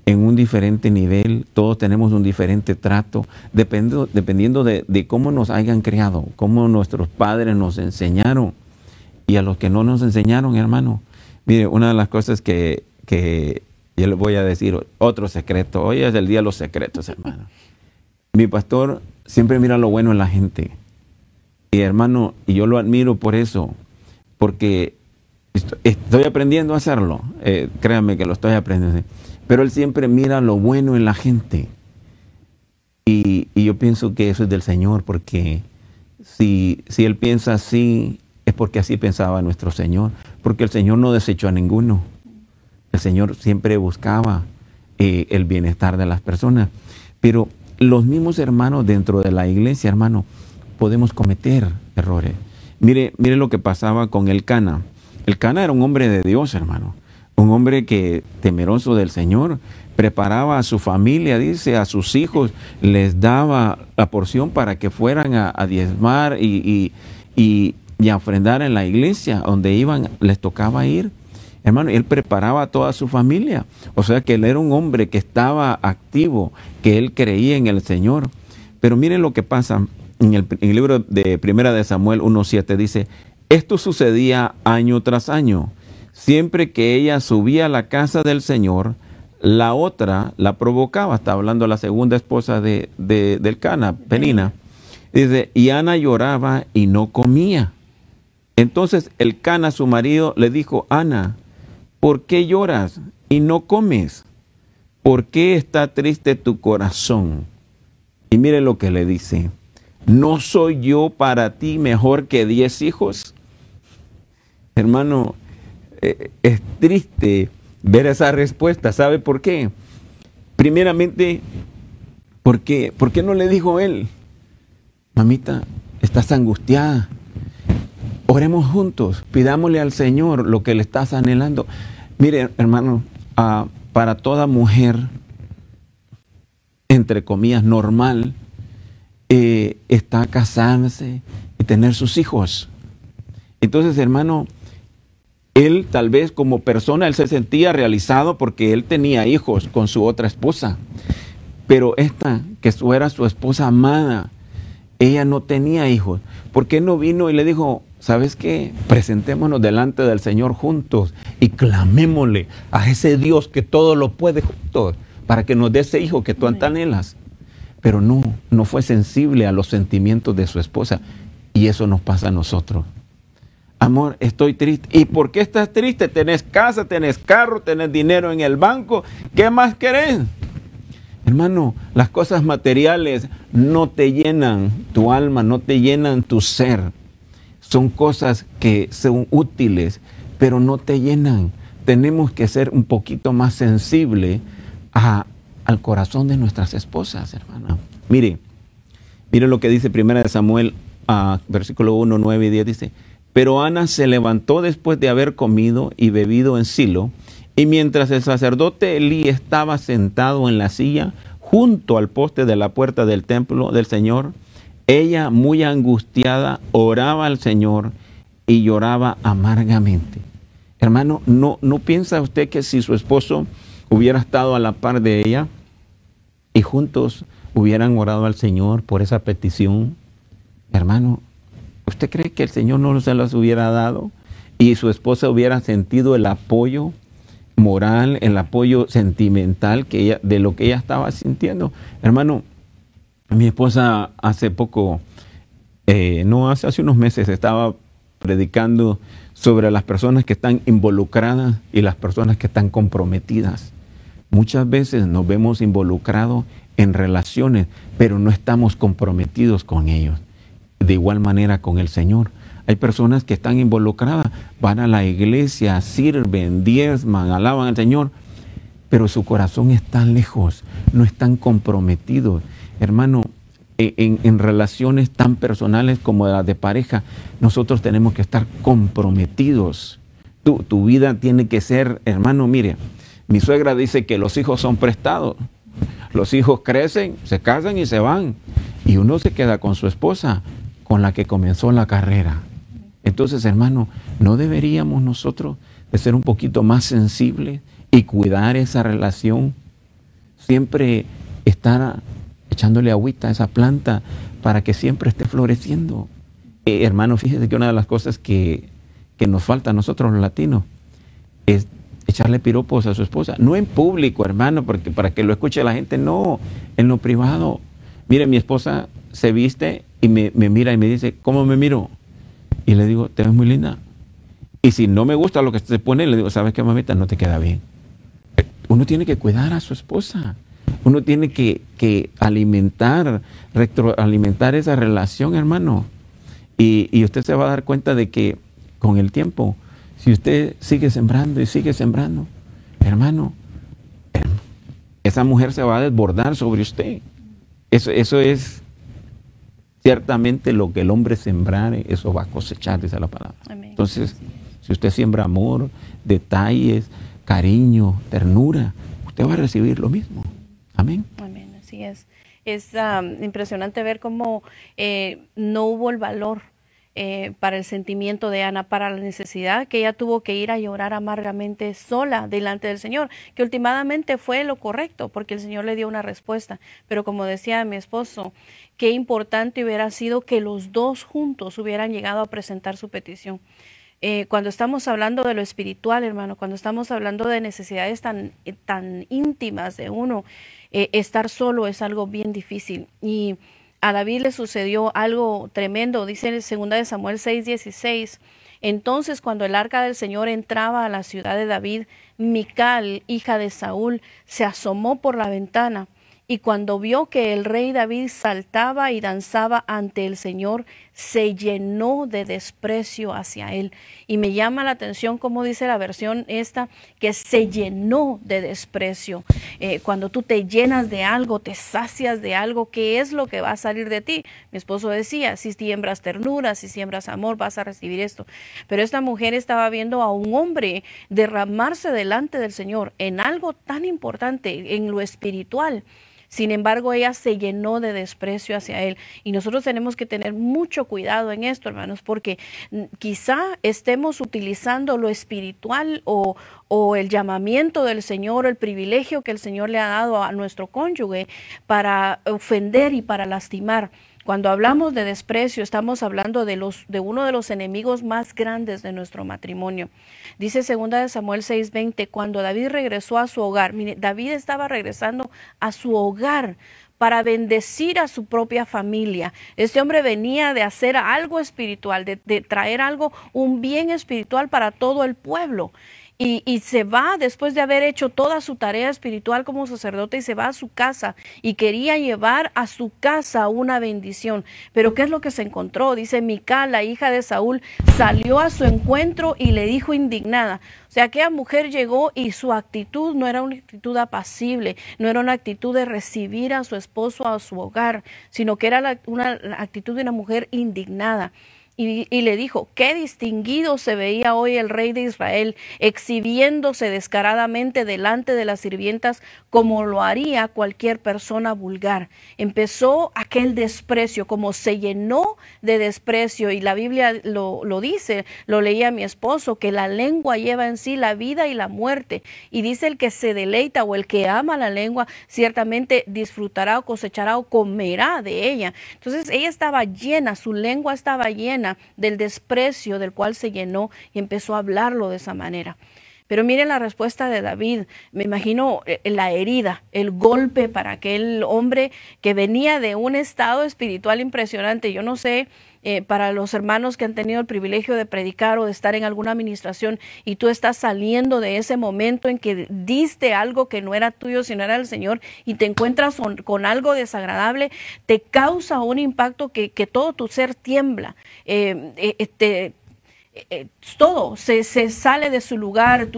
en un diferente nivel, todos tenemos un diferente trato, dependiendo de cómo nos hayan criado, cómo nuestros padres nos enseñaron. Y a los que no nos enseñaron, hermano, mire, una de las cosas que yo les voy a decir, otro secreto, hoy es el día de los secretos, hermano. Mi pastor siempre mira lo bueno en la gente. Y hermano, y yo lo admiro por eso, porque estoy aprendiendo a hacerlo. Créanme que lo estoy aprendiendo. Pero él siempre mira lo bueno en la gente. Y yo pienso que eso es del Señor, porque si él piensa así, es porque así pensaba nuestro Señor. Porque el Señor no desechó a ninguno. El Señor siempre buscaba el bienestar de las personas. Pero los mismos hermanos dentro de la iglesia, hermano, podemos cometer errores. Mire lo que pasaba con Elcana. Elcana era un hombre de Dios, hermano. Un hombre que, temeroso del Señor, preparaba a su familia, dice, a sus hijos, les daba la porción para que fueran a diezmar y a ofrendar en la iglesia, donde iban, les tocaba ir. Hermano, él preparaba a toda su familia. O sea que él era un hombre que estaba activo, que él creía en el Señor. Pero miren lo que pasa en el libro de Primera de Samuel 1:7, dice, esto sucedía año tras año. Siempre que ella subía a la casa del Señor, la otra la provocaba. Está hablando la segunda esposa de Elcana, Penina. Dice, y Ana lloraba y no comía. Entonces Elcana, su marido, le dijo, Ana, ¿por qué lloras y no comes? ¿Por qué está triste tu corazón? Y mire lo que le dice. ¿No soy yo para ti mejor que 10 hijos? Hermano, es triste ver esa respuesta. ¿Sabe por qué? Primeramente, ¿por qué no le dijo él? Mamita, estás angustiada. Oremos juntos, pidámosle al Señor lo que le estás anhelando. Mire, hermano, para toda mujer, entre comillas, normal, está casarse y tener sus hijos. Entonces, hermano, él tal vez como persona, él se sentía realizado porque él tenía hijos con su otra esposa. Pero esta, que era su esposa amada, ella no tenía hijos. ¿Por qué no vino y le dijo, ¿sabes qué? Presentémonos delante del Señor juntos y clamémosle a ese Dios que todo lo puede juntos para que nos dé ese hijo que tú anhelas? Pero no fue sensible a los sentimientos de su esposa. Y eso nos pasa a nosotros. Amor, estoy triste. ¿Y por qué estás triste? Tenés casa, tenés carro, tenés dinero en el banco. ¿Qué más querés? Hermano, las cosas materiales no te llenan tu alma, no te llenan tu ser. Son cosas que son útiles, pero no te llenan. Tenemos que ser un poquito más sensibles al corazón de nuestras esposas, hermano. Mire lo que dice 1 Samuel, versículo 1, 9 y 10, dice: pero Ana se levantó después de haber comido y bebido en Silo, y mientras el sacerdote Elí estaba sentado en la silla junto al poste de la puerta del templo del Señor, ella, muy angustiada, oraba al Señor y lloraba amargamente. Hermano, ¿no piensa usted que si su esposo hubiera estado a la par de ella y juntos hubieran orado al Señor por esa petición, hermano, ¿usted cree que el Señor no se las hubiera dado y su esposa hubiera sentido el apoyo moral, el apoyo sentimental de lo que ella estaba sintiendo? Hermano, mi esposa hace poco, hace unos meses estaba predicando sobre las personas que están involucradas y las personas que están comprometidas. Muchas veces nos vemos involucrados en relaciones, pero no estamos comprometidos con ellos. De igual manera con el Señor. Hay personas que están involucradas, van a la iglesia, sirven, diezman, alaban al Señor, pero su corazón está lejos, no están comprometidos. Hermano, en relaciones tan personales como las de pareja, nosotros tenemos que estar comprometidos. Tu vida tiene que ser, hermano, mire, mi suegra dice que los hijos son prestados. Los hijos crecen, se casan y se van. Y uno se queda con su esposa, con la que comenzó la carrera. Entonces, hermano, ¿no deberíamos nosotros de ser un poquito más sensibles y cuidar esa relación? Siempre estar echándole agüita a esa planta para que siempre esté floreciendo. Hermano, fíjese que una de las cosas que nos falta a nosotros los latinos es echarle piropos a su esposa. No en público, hermano, porque para que lo escuche la gente, no, en lo privado. Mire, mi esposa se viste y me mira y me dice, ¿cómo me miro? Y le digo, te ves muy linda. Y si no me gusta lo que se pone, le digo, ¿sabes qué, mamita? No te queda bien. Uno tiene que cuidar a su esposa. Uno tiene que alimentar, retroalimentar esa relación, hermano. Y usted se va a dar cuenta de que con el tiempo, si usted sigue sembrando y sigue sembrando, hermano, esa mujer se va a desbordar sobre usted. Eso es ciertamente lo que el hombre sembrare, eso va a cosechar, dice la palabra. Amén. Entonces, si usted siembra amor, detalles, cariño, ternura, usted va a recibir lo mismo. Amén. Amén, así es. Es impresionante ver cómo no hubo el valor para el sentimiento de Ana, para la necesidad que ella tuvo que ir a llorar amargamente sola delante del Señor, que últimamente fue lo correcto, porque el Señor le dio una respuesta. Pero como decía mi esposo, qué importante hubiera sido que los dos juntos hubieran llegado a presentar su petición. Cuando estamos hablando de lo espiritual, hermano, cuando estamos hablando de necesidades tan íntimas de uno, estar solo es algo bien difícil. Y a David le sucedió algo tremendo, dice en 2 Samuel 6:16. Entonces, cuando el arca del Señor entraba a la ciudad de David, Mical, hija de Saúl, se asomó por la ventana. Y cuando vio que el rey David saltaba y danzaba ante el Señor, se llenó de desprecio hacia él. Y me llama la atención cómo dice la versión esta, que se llenó de desprecio. Cuando tú te llenas de algo, te sacias de algo, ¿qué es lo que va a salir de ti? Mi esposo decía, si siembras ternura, si siembras amor, vas a recibir esto. Pero esta mujer estaba viendo a un hombre derramarse delante del Señor en algo tan importante, en lo espiritual. Sin embargo, ella se llenó de desprecio hacia él. Y nosotros tenemos que tener mucho cuidado en esto, hermanos, porque quizá estemos utilizando lo espiritual o el llamamiento del Señor, el privilegio que el Señor le ha dado a nuestro cónyuge para ofender y para lastimar. Cuando hablamos de desprecio, estamos hablando de uno de los enemigos más grandes de nuestro matrimonio. Dice 2 Samuel 6:20, cuando David regresó a su hogar, mire, David estaba regresando a su hogar para bendecir a su propia familia. Este hombre venía de hacer algo espiritual, de traer un bien espiritual para todo el pueblo. Y se va después de haber hecho toda su tarea espiritual como sacerdote y se va a su casa y quería llevar a su casa una bendición. Pero ¿qué es lo que se encontró? Dice Mical, la hija de Saúl, salió a su encuentro y le dijo indignada. O sea, aquella mujer llegó y su actitud no era una actitud apacible, no era una actitud de recibir a su esposo a su hogar, sino que era una actitud de una mujer indignada. Y le dijo, qué distinguido se veía hoy el rey de Israel, exhibiéndose descaradamente delante de las sirvientas como lo haría cualquier persona vulgar. Empezó aquel desprecio, como se llenó de desprecio, y la Biblia lo dice, lo leía mi esposo, que la lengua lleva en sí la vida y la muerte. Y dice, el que se deleita o el que ama la lengua, ciertamente disfrutará o cosechará o comerá de ella. Entonces ella estaba llena, su lengua estaba llena del desprecio del cual se llenó y empezó a hablarlo de esa manera. Pero miren la respuesta de David. Me imagino la herida, el golpe para aquel hombre que venía de un estado espiritual impresionante. Yo no sé, para los hermanos que han tenido el privilegio de predicar o de estar en alguna administración y tú estás saliendo de ese momento en que diste algo que no era tuyo, sino era del Señor, y te encuentras con algo desagradable, te causa un impacto que todo tu ser tiembla, todo se sale de su lugar,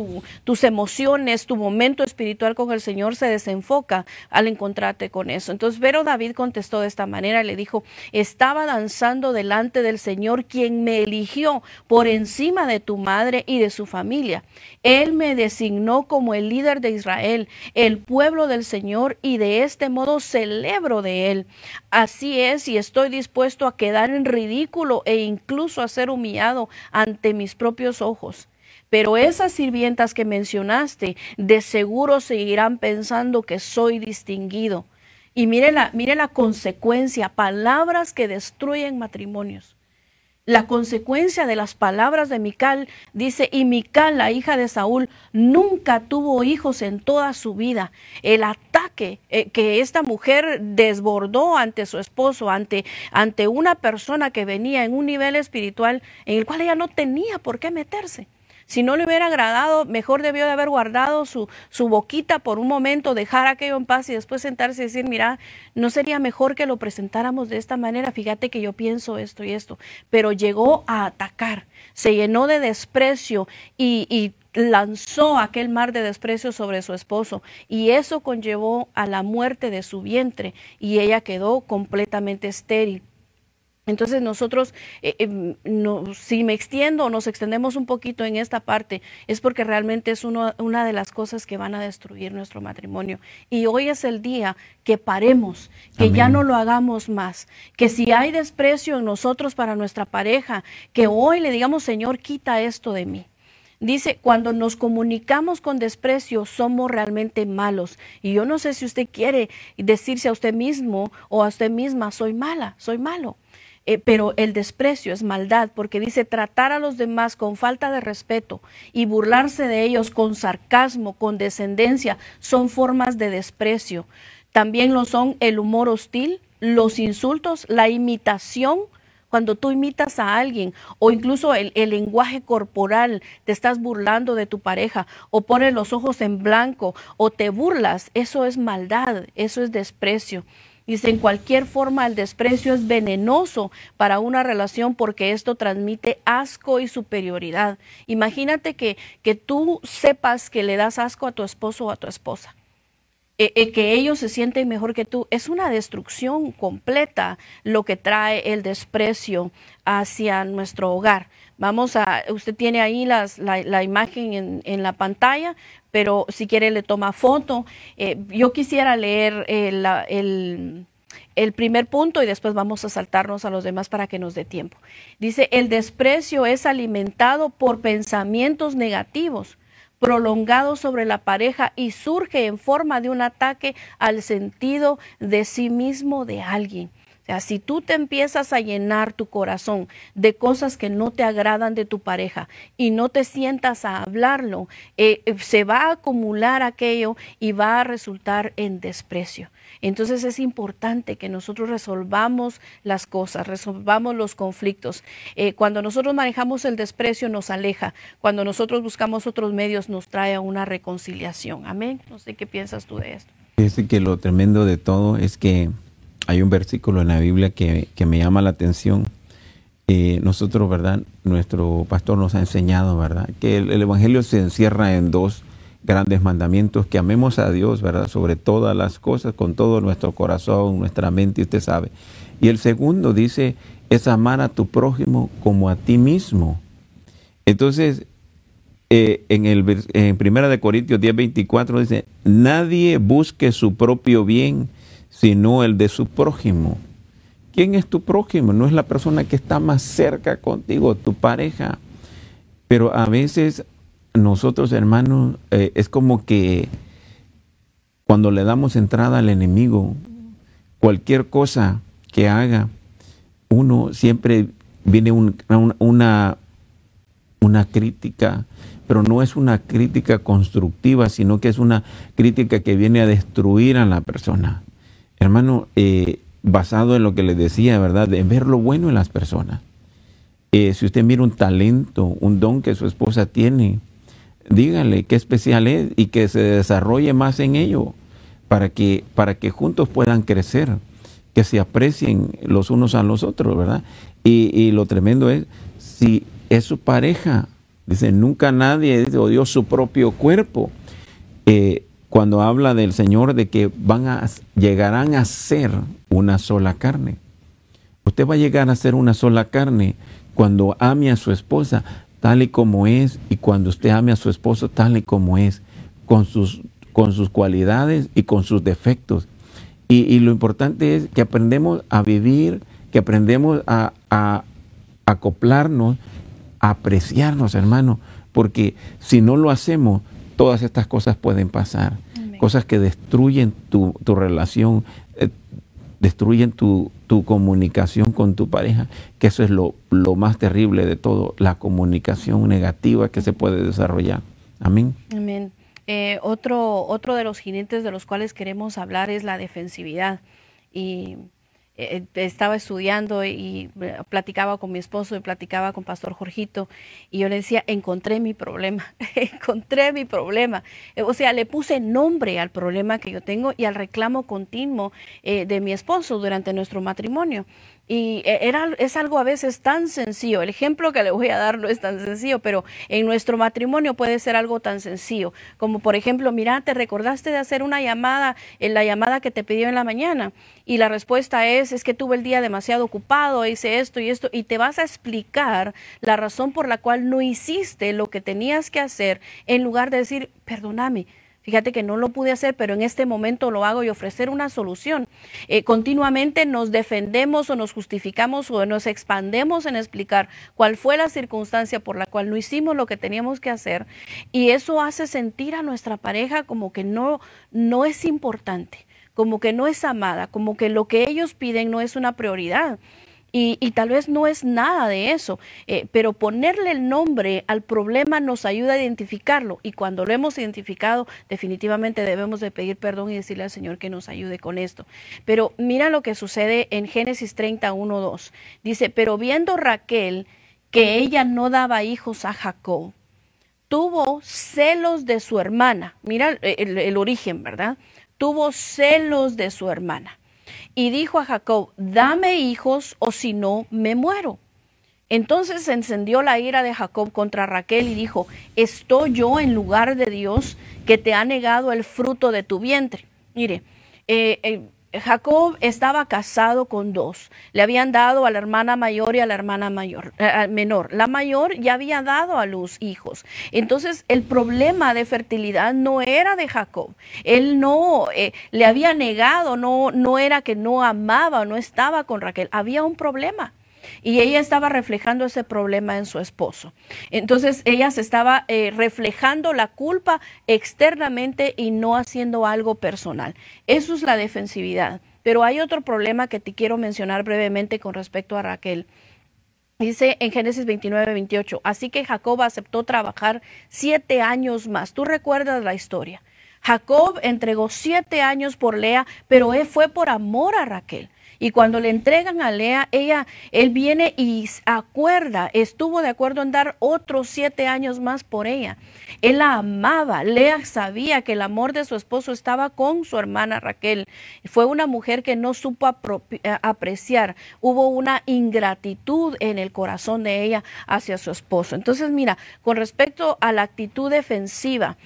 tus emociones, tu momento espiritual con el Señor se desenfoca al encontrarte con eso. Entonces, pero David contestó de esta manera, le dijo, estaba danzando delante del Señor, quien me eligió por encima de tu madre y de su familia. Él me designó como el líder de Israel, el pueblo del Señor, y de este modo celebro de él. Así es, y estoy dispuesto a quedar en ridículo e incluso a ser humillado ante mis propios ojos. Pero esas sirvientas que mencionaste, de seguro seguirán pensando que soy distinguido. Y mire la consecuencia, palabras que destruyen matrimonios. La consecuencia de las palabras de Mical, dice, y Mical, la hija de Saúl, nunca tuvo hijos en toda su vida. El ataque que esta mujer desbordó ante su esposo, ante una persona que venía en un nivel espiritual en el cual ella no tenía por qué meterse. Si no le hubiera agradado, mejor debió de haber guardado su boquita por un momento, dejar aquello en paz y después sentarse y decir, mira, ¿no sería mejor que lo presentáramos de esta manera? Fíjate que yo pienso esto y esto. Pero llegó a atacar, se llenó de desprecio y lanzó aquel mar de desprecio sobre su esposo. Y eso conllevó a la muerte de su vientre y ella quedó completamente estéril. Entonces nosotros, si me extiendo o nos extendemos un poquito en esta parte, es porque realmente es una de las cosas que van a destruir nuestro matrimonio. Y hoy es el día que paremos, que Amén. Ya no lo hagamos más, que si hay desprecio en nosotros para nuestra pareja, que hoy le digamos, Señor, quita esto de mí. Dice, cuando nos comunicamos con desprecio, somos realmente malos. Y yo no sé si usted quiere decirse a usted mismo o a usted misma, soy mala, soy malo. Pero el desprecio es maldad, porque dice tratar a los demás con falta de respeto y burlarse de ellos con sarcasmo, con descendencia, son formas de desprecio. También lo son el humor hostil, los insultos, la imitación, cuando tú imitas a alguien, o incluso el lenguaje corporal, te estás burlando de tu pareja, o pones los ojos en blanco, o te burlas, eso es maldad, eso es desprecio. Dice, en cualquier forma el desprecio es venenoso para una relación porque esto transmite asco y superioridad. Imagínate que tú sepas que le das asco a tu esposo o a tu esposa. que ellos se sienten mejor que tú. Es una destrucción completa lo que trae el desprecio hacia nuestro hogar. Usted tiene ahí la imagen en la pantalla, pero si quiere le toma foto. Yo quisiera leer el primer punto y después vamos a saltarnos a los demás para que nos dé tiempo. Dice, el desprecio es alimentado por pensamientos negativos prolongados sobre la pareja y surge en forma de un ataque al sentido de sí mismo de alguien. O sea, si tú te empiezas a llenar tu corazón de cosas que no te agradan de tu pareja y no te sientas a hablarlo, se va a acumular aquello y va a resultar en desprecio. Entonces es importante que nosotros resolvamos las cosas, resolvamos los conflictos. Cuando nosotros manejamos el desprecio nos aleja. Cuando nosotros buscamos otros medios nos trae a una reconciliación. Amén. No sé qué piensas tú de esto. Fíjese que lo tremendo de todo es que hay un versículo en la Biblia que me llama la atención. Nosotros, ¿verdad? Nuestro pastor nos ha enseñado, ¿verdad? Que el Evangelio se encierra en dos grandes mandamientos: que amemos a Dios, ¿verdad? Sobre todas las cosas, con todo nuestro corazón, nuestra mente, usted sabe. Y el segundo dice, es amar a tu prójimo como a ti mismo. Entonces, en 1 Corintios 10:24 dice, nadie busque su propio bien, sino el de su prójimo. ¿Quién es tu prójimo? No es la persona que está más cerca contigo, tu pareja. Pero a veces nosotros, hermanos, es como que cuando le damos entrada al enemigo, cualquier cosa que haga, uno siempre viene una crítica, pero no es una crítica constructiva, sino que es una crítica que viene a destruir a la persona. Hermano, basado en lo que les decía, ¿verdad? De ver lo bueno en las personas. Si usted mira un talento, un don que su esposa tiene, dígale qué especial es y que se desarrolle más en ello para que juntos puedan crecer, que se aprecien los unos a los otros, ¿verdad? Y lo tremendo es, si es su pareja, dice, nunca nadie odió su propio cuerpo. Cuando habla del Señor de que llegarán a ser una sola carne. Usted va a llegar a ser una sola carne cuando ame a su esposa tal y como es, y cuando usted ame a su esposo tal y como es, con sus cualidades y con sus defectos. Y lo importante es que aprendemos a vivir, que aprendemos a acoplarnos, a apreciarnos, hermano, porque si no lo hacemos, todas estas cosas pueden pasar. Amén. Cosas que destruyen tu relación, destruyen tu comunicación con tu pareja, que eso es lo más terrible de todo, la comunicación negativa que se puede desarrollar. Amén. Amén. Otro de los jinetes de los cuales queremos hablar es la defensividad. Y estaba estudiando y platicaba con mi esposo y platicaba con Pastor Jorgito y yo le decía, encontré mi problema, encontré mi problema. O sea, le puse nombre al problema que yo tengo y al reclamo continuo de mi esposo durante nuestro matrimonio. Y es algo a veces tan sencillo. El ejemplo que le voy a dar no es tan sencillo, pero en nuestro matrimonio puede ser algo tan sencillo. Como por ejemplo, mira, ¿te recordaste de hacer una llamada, en la llamada que te pidió en la mañana? Y la respuesta es que tuve el día demasiado ocupado, hice esto, y te vas a explicar la razón por la cual no hiciste lo que tenías que hacer, en lugar de decir, perdóname. Fíjate que no lo pude hacer, pero en este momento lo hago y ofrecer una solución. Continuamente nos defendemos o nos justificamos o nos expandemos en explicar cuál fue la circunstancia por la cual no hicimos lo que teníamos que hacer. Y eso hace sentir a nuestra pareja como que no es importante, como que no es amada, como que lo que ellos piden no es una prioridad. Y tal vez no es nada de eso, pero ponerle el nombre al problema nos ayuda a identificarlo. Y cuando lo hemos identificado, definitivamente debemos de pedir perdón y decirle al Señor que nos ayude con esto. Pero mira lo que sucede en Génesis 31:2. Dice, pero viendo Raquel que ella no daba hijos a Jacob, tuvo celos de su hermana. Mira el origen, ¿verdad? Tuvo celos de su hermana. Y dijo a Jacob, dame hijos o si no me muero. Entonces se encendió la ira de Jacob contra Raquel y dijo, ¿estoy yo en lugar de Dios que te ha negado el fruto de tu vientre? Mire, Jacob estaba casado con dos. Le habían dado a la hermana mayor y a la hermana menor. La mayor ya había dado a luz hijos. Entonces, el problema de fertilidad no era de Jacob. Él no le había negado, no era que no amaba o no estaba con Raquel. Había un problema. Y ella estaba reflejando ese problema en su esposo. Entonces ella se estaba reflejando la culpa externamente y no haciendo algo personal. Eso es la defensividad. Pero hay otro problema que te quiero mencionar brevemente con respecto a Raquel. Dice en Génesis 29-28, así que Jacob aceptó trabajar 7 años más. ¿Tú recuerdas la historia? Jacob entregó 7 años por Lea, pero él fue por amor a Raquel. Y cuando le entregan a Lea, él viene y estuvo de acuerdo en dar otros 7 años más por ella. Él la amaba. Lea sabía que el amor de su esposo estaba con su hermana Raquel. Fue una mujer que no supo apreciar. Hubo una ingratitud en el corazón de ella hacia su esposo. Entonces, mira, con respecto a la actitud defensiva,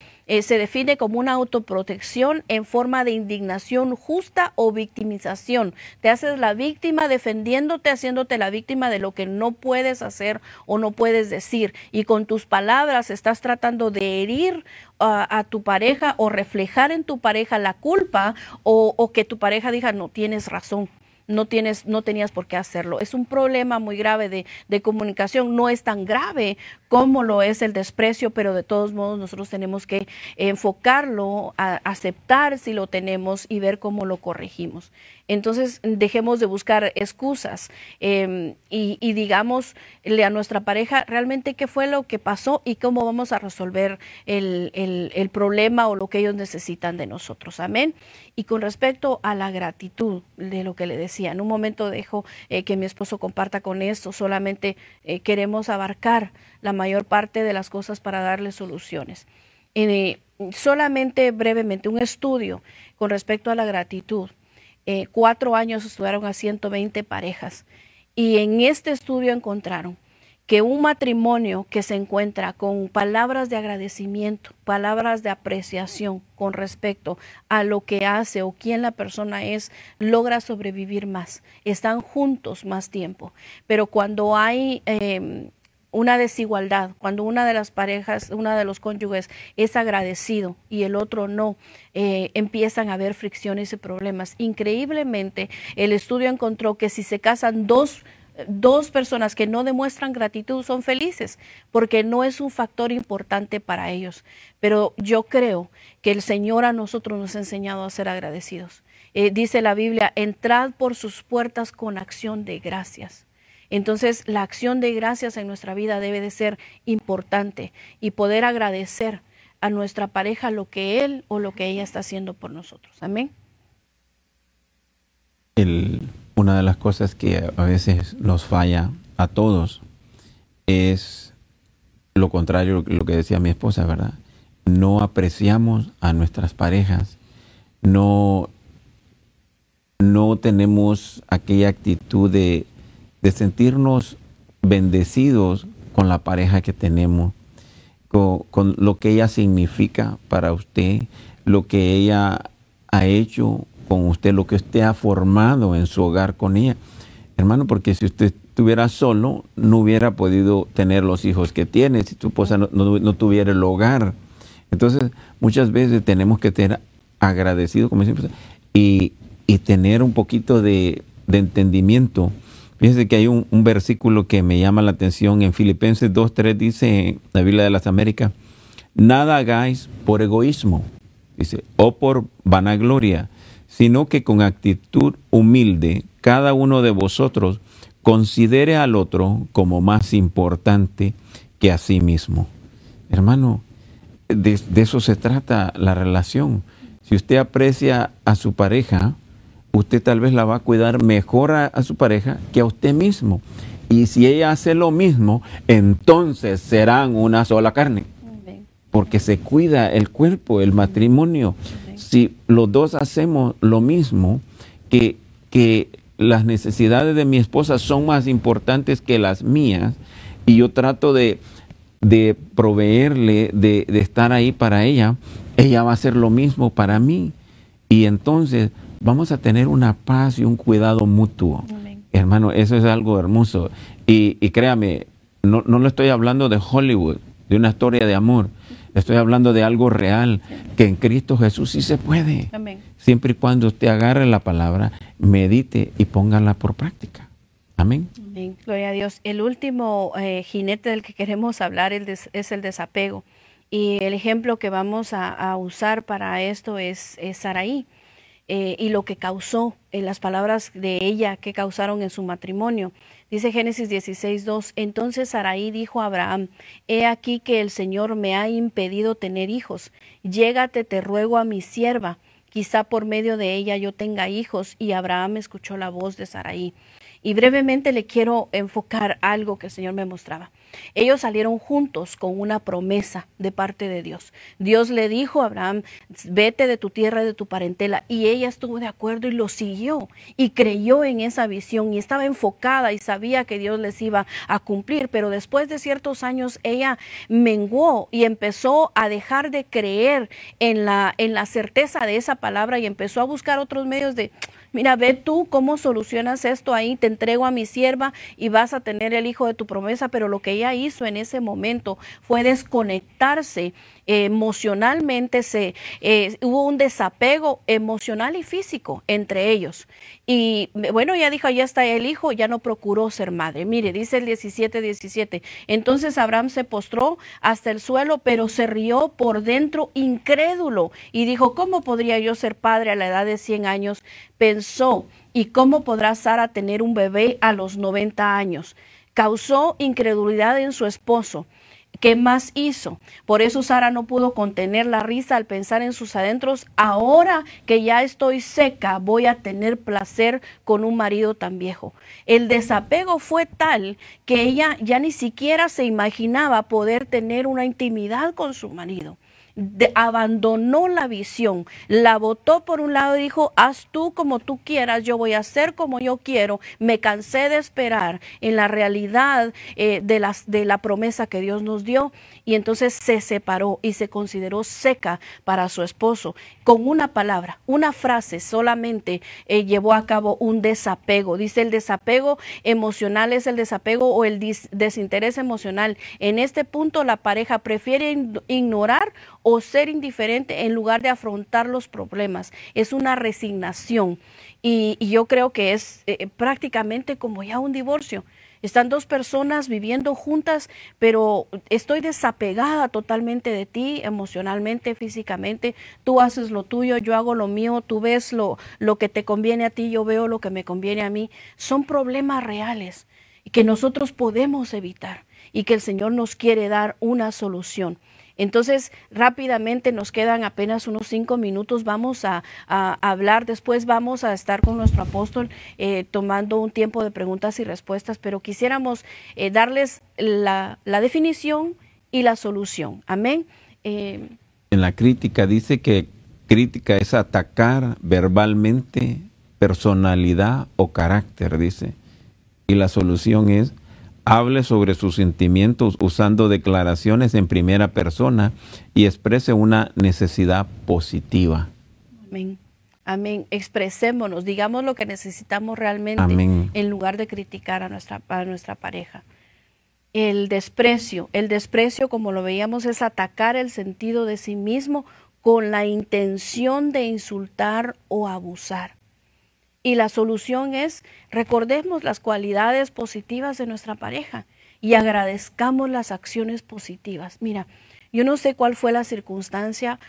se define como una autoprotección en forma de indignación justa o victimización. Te haces la víctima defendiéndote, haciéndote la víctima de lo que no puedes hacer o no puedes decir. Y con tus palabras estás tratando de herir a tu pareja o reflejar en tu pareja la culpa o que tu pareja diga, no tienes razón. No tenías por qué hacerlo. Es un problema muy grave de comunicación. No es tan grave como lo es el desprecio, pero de todos modos nosotros tenemos que enfocarlo, aceptar si lo tenemos y ver cómo lo corregimos. Entonces dejemos de buscar excusas y digámosle a nuestra pareja realmente qué fue lo que pasó y cómo vamos a resolver el problema o lo que ellos necesitan de nosotros. Amén. Y con respecto a la gratitud de lo que le decía, en un momento dejo que mi esposo comparta con esto, solamente queremos abarcar la mayor parte de las cosas para darle soluciones. Solamente brevemente un estudio con respecto a la gratitud. 4 años estudiaron a 120 parejas y en este estudio encontraron que un matrimonio que se encuentra con palabras de agradecimiento, palabras de apreciación con respecto a lo que hace o quién la persona es, logra sobrevivir más, están juntos más tiempo. Pero cuando hay una desigualdad, cuando una de las parejas, una de los cónyuges es agradecido y el otro no, empiezan a haber fricciones y problemas. Increíblemente, el estudio encontró que si se casan dos personas que no demuestran gratitud son felices, porque no es un factor importante para ellos. Pero yo creo que el Señor a nosotros nos ha enseñado a ser agradecidos. Dice la Biblia, entrad por sus puertas con acción de gracias. Entonces, la acción de gracias en nuestra vida debe de ser importante y poder agradecer a nuestra pareja lo que él o lo que ella está haciendo por nosotros. Amén. Una de las cosas que a veces nos falla a todos es lo contrario de lo que decía mi esposa, ¿verdad? No apreciamos a nuestras parejas, no tenemos aquella actitud de sentirnos bendecidos con la pareja que tenemos, con lo que ella significa para usted, lo que ella ha hecho con usted, lo que usted ha formado en su hogar con ella. Hermano, porque si usted estuviera solo, no hubiera podido tener los hijos que tiene, si tu esposa no tuviera el hogar. Entonces, muchas veces tenemos que ser agradecidos, como siempre, y tener un poquito de entendimiento. Fíjense que hay un versículo que me llama la atención en Filipenses 2:3, dice la Biblia de las Américas, nada hagáis por egoísmo, dice, o por vanagloria, sino que con actitud humilde cada uno de vosotros considere al otro como más importante que a sí mismo. Hermano, de eso se trata la relación. Si usted aprecia a su pareja, usted tal vez la va a cuidar mejor a su pareja que a usted mismo. Y si ella hace lo mismo, entonces serán una sola carne. Porque se cuida el cuerpo, el matrimonio. Si los dos hacemos lo mismo, que las necesidades de mi esposa son más importantes que las mías, y yo trato de proveerle, de estar ahí para ella, ella va a hacer lo mismo para mí. Y entonces vamos a tener una paz y un cuidado mutuo. Amén. Hermano, eso es algo hermoso. Y créame, no lo estoy hablando de Hollywood, de una historia de amor. Estoy hablando de algo real, que en Cristo Jesús sí se puede. Amén. Siempre y cuando usted agarre la palabra, medite y póngala por práctica. Amén. Amén. Gloria a Dios. El último jinete del que queremos hablar es el desapego. Y el ejemplo que vamos a usar para esto es Saraí. Y lo que causó, las palabras de ella que causaron en su matrimonio. Dice Génesis 16:2, entonces Saraí dijo a Abraham, he aquí que el Señor me ha impedido tener hijos, llégate te ruego a mi sierva, quizá por medio de ella yo tenga hijos. Y Abraham escuchó la voz de Saraí. Y brevemente le quiero enfocar algo que el Señor me mostraba. Ellos salieron juntos con una promesa de parte de Dios. Dios le dijo a Abraham, vete de tu tierra y de tu parentela. Y ella estuvo de acuerdo y lo siguió y creyó en esa visión y estaba enfocada y sabía que Dios les iba a cumplir. Pero después de ciertos años ella menguó y empezó a dejar de creer en la certeza de esa palabra y empezó a buscar otros medios de... Mira, ve tú cómo solucionas esto ahí, te entrego a mi sierva y vas a tener el hijo de tu promesa. Pero lo que ella hizo en ese momento fue desconectarse emocionalmente, hubo un desapego emocional y físico entre ellos. Y bueno, ella dijo, ya está el hijo, ya no procuró ser madre. Mire, dice el 17:17, entonces Abraham se postró hasta el suelo, pero se rió por dentro incrédulo y dijo, ¿cómo podría yo ser padre a la edad de 100 años? Pensó, ¿y cómo podrá Sara tener un bebé a los 90 años? Causó incredulidad en su esposo. ¿Qué más hizo? Por eso Sara no pudo contener la risa al pensar en sus adentros, ahora que ya estoy seca, voy a tener placer con un marido tan viejo. El desapego fue tal que ella ya ni siquiera se imaginaba poder tener una intimidad con su marido. Abandonó la visión, la botó por un lado y dijo, haz tú como tú quieras, yo voy a hacer como yo quiero. Me cansé de esperar en la realidad de la promesa que Dios nos dio, y entonces se separó y se consideró seca para su esposo. Con una palabra, una frase solamente llevó a cabo un desapego. Dice, el desapego emocional es el desapego o el desinterés emocional. En este punto la pareja prefiere ignorar o ser indiferente en lugar de afrontar los problemas. Es una resignación y yo creo que es prácticamente como ya un divorcio. Están dos personas viviendo juntas, pero estoy desapegada totalmente de ti, emocionalmente, físicamente. Tú haces lo tuyo, yo hago lo mío, tú ves lo que te conviene a ti, yo veo lo que me conviene a mí. Son problemas reales que nosotros podemos evitar y que el Señor nos quiere dar una solución. Entonces, rápidamente nos quedan apenas unos 5 minutos, vamos a hablar, después vamos a estar con nuestro apóstol tomando un tiempo de preguntas y respuestas, pero quisiéramos darles la definición y la solución. Amén. En la crítica dice que crítica es atacar verbalmente personalidad o carácter, dice. Y la solución es: hable sobre sus sentimientos usando declaraciones en primera persona y exprese una necesidad positiva. Amén. Amén. Expresémonos, digamos lo que necesitamos realmente. Amén. En lugar de criticar a nuestra pareja. El desprecio, como lo veíamos, es atacar el sentido de sí mismo con la intención de insultar o abusar. Y la solución es, recordemos las cualidades positivas de nuestra pareja y agradezcamos las acciones positivas. Mira, yo no sé cuál fue la circunstancia